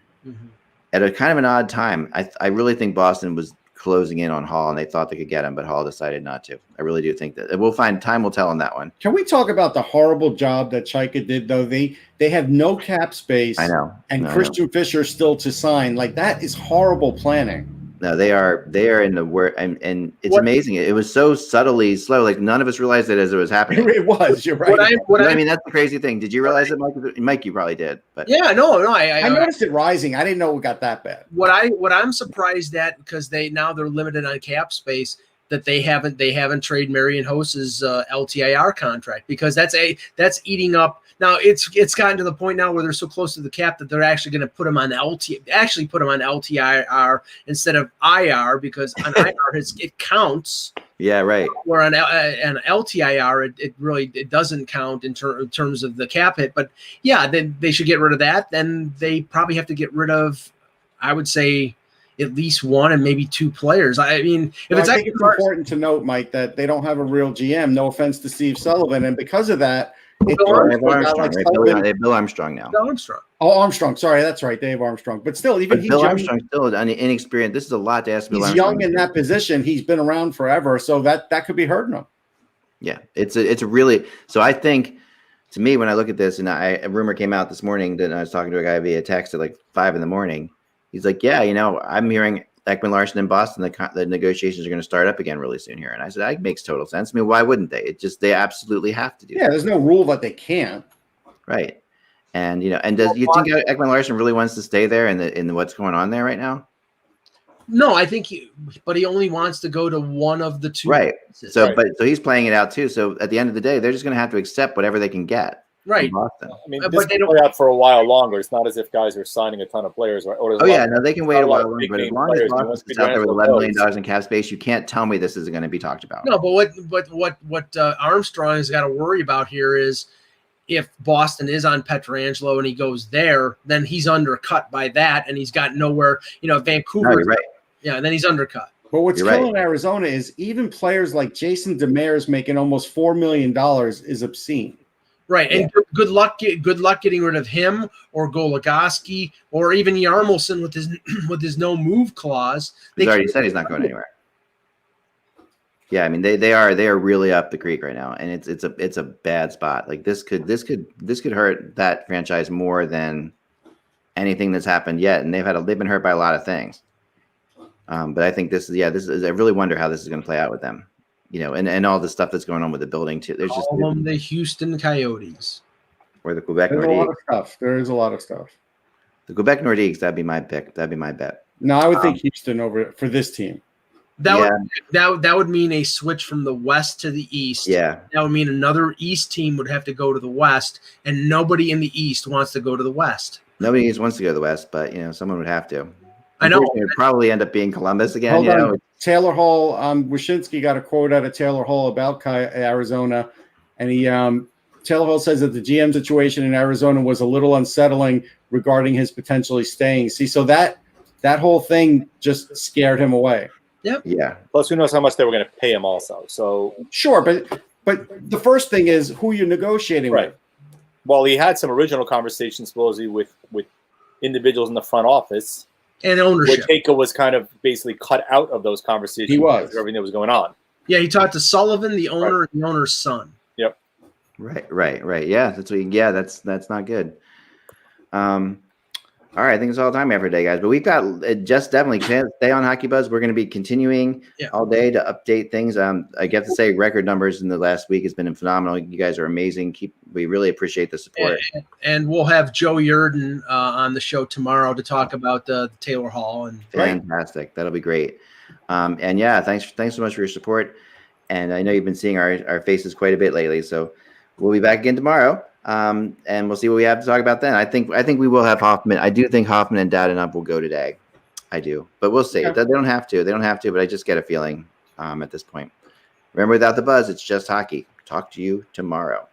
at a kind of an odd time. I really think Boston was closing in on Hall, and they thought they could get him, but Hall decided not to. I really do think that we'll find. Time will tell on that one. Can we talk about the horrible job that Chaika did, though? They have no cap space. I know. And Christian Fisher still to sign. Like, that is horrible planning. No, they are in the work, and it's amazing. It was so subtly slow. Like, none of us realized it as it was happening. It was. You're right. I mean, that's the crazy thing. Did you realize it, Mike? Mike, you probably did. But yeah, no. I noticed it rising. I didn't know it got that bad. What I'm surprised at, because they're limited on cap space, that they haven't traded Marion Hos's LTIR contract, because that's eating up. Now it's gotten to the point now where they're so close to the cap that they're actually going to put him on LTIR instead of IR, because on IR it counts. Yeah, right. Where on LTIR it really doesn't count in terms of the cap hit. But yeah, then they should get rid of that. Then they probably have to get rid of, I would say, at least 1 and maybe 2 players. I mean, I think it's important to note, Mike, that they don't have a real GM. No offense to Steve Sullivan, and because of that, they have Bill Armstrong now. Bill Armstrong. Oh, Armstrong. Sorry, that's right, Dave Armstrong. But still, Bill Armstrong's still inexperienced. This is a lot to ask. He's young in that position. He's been around forever, so that could be hurting him. Yeah, it's a really. So I think, to me, when I look at this, and a rumor came out this morning that I was talking to a guy via text at like 5 a.m. He's like, yeah, I'm hearing Ekman Larson in Boston, the negotiations are going to start up again really soon here. And I said, that makes total sense. I mean, why wouldn't they? They absolutely have to do. Yeah, there's no rule that they can't. Right. And, and does you think Ekman Larson really wants to stay there in what's going on there right now? No, I think he only wants to go to one of the 2. Right. So he's playing it out too. So at the end of the day, they're just going to have to accept whatever they can get. Right. I mean, this can play out for a while longer. It's not as if guys are signing a ton of players. They can wait a while longer. But as long as Boston is out there with $11 million in cap space, you can't tell me this isn't going to be talked about. No, but what Armstrong has got to worry about here is, if Boston is on Pietrangelo and he goes there, then he's undercut by that, and he's got nowhere. Vancouver. Right. Yeah, and then he's undercut. But what's killing Arizona is even players like Jason Demers making almost $4 million is obscene. Right, and good luck getting rid of him or Goligoski or even Yarmelson with his no move clause. He's already said he's not going anywhere. Yeah, I mean they are really up the creek right now, and it's a bad spot. Like this could hurt that franchise more than anything that's happened yet, and they've been hurt by a lot of things. But I think this is I really wonder how this is going to play out with them. And all the stuff that's going on with the building too. There's the Houston Coyotes or the Quebec Nordiques. A lot of stuff. There is a lot of stuff. The Quebec Nordiques, that'd be my pick. That'd be my bet. No, I would think Houston over for this team. That would mean a switch from the West to the East. Yeah. That would mean another East team would have to go to the West, and nobody in the East wants to go to the West. Nobody wants to go to the West, but someone would have to. I know. It would probably end up being Columbus again. Hold on. Taylor Hall, Wyshynski got a quote out of Taylor Hall about Arizona, and Taylor Hall says that the GM situation in Arizona was a little unsettling regarding his potentially staying. See, so that whole thing just scared him away. Yep. Yeah. Plus, who knows how much they were going to pay him also. So sure, but the first thing is who you're negotiating with. Well, he had some original conversations supposedly with individuals in the front office. and ownership. Whitaker was kind of basically cut out of those conversations. He was. Because of everything that was going on. Yeah, he talked to Sullivan, the owner, and the owner's son. Yep. Right. Yeah, that's not good. All right, I think it's all the time we have for today, guys. But we've got just definitely stay on Hockey Buzz. We're going to be continuing all day to update things. I get to say record numbers in the last week has been phenomenal. You guys are amazing. We really appreciate the support. And we'll have Joe Yurden on the show tomorrow to talk about the Taylor Hall. And fantastic, that'll be great. And yeah, thanks so much for your support. And I know you've been seeing our faces quite a bit lately, so we'll be back again tomorrow. And we'll see what we have to talk about then. I think we will have Hoffman. I do think Hoffman and Dadonov will go today. I do, but we'll see. They don't have to. But I just get a feeling at this point. Remember, without the buzz, it's just hockey. Talk to you tomorrow.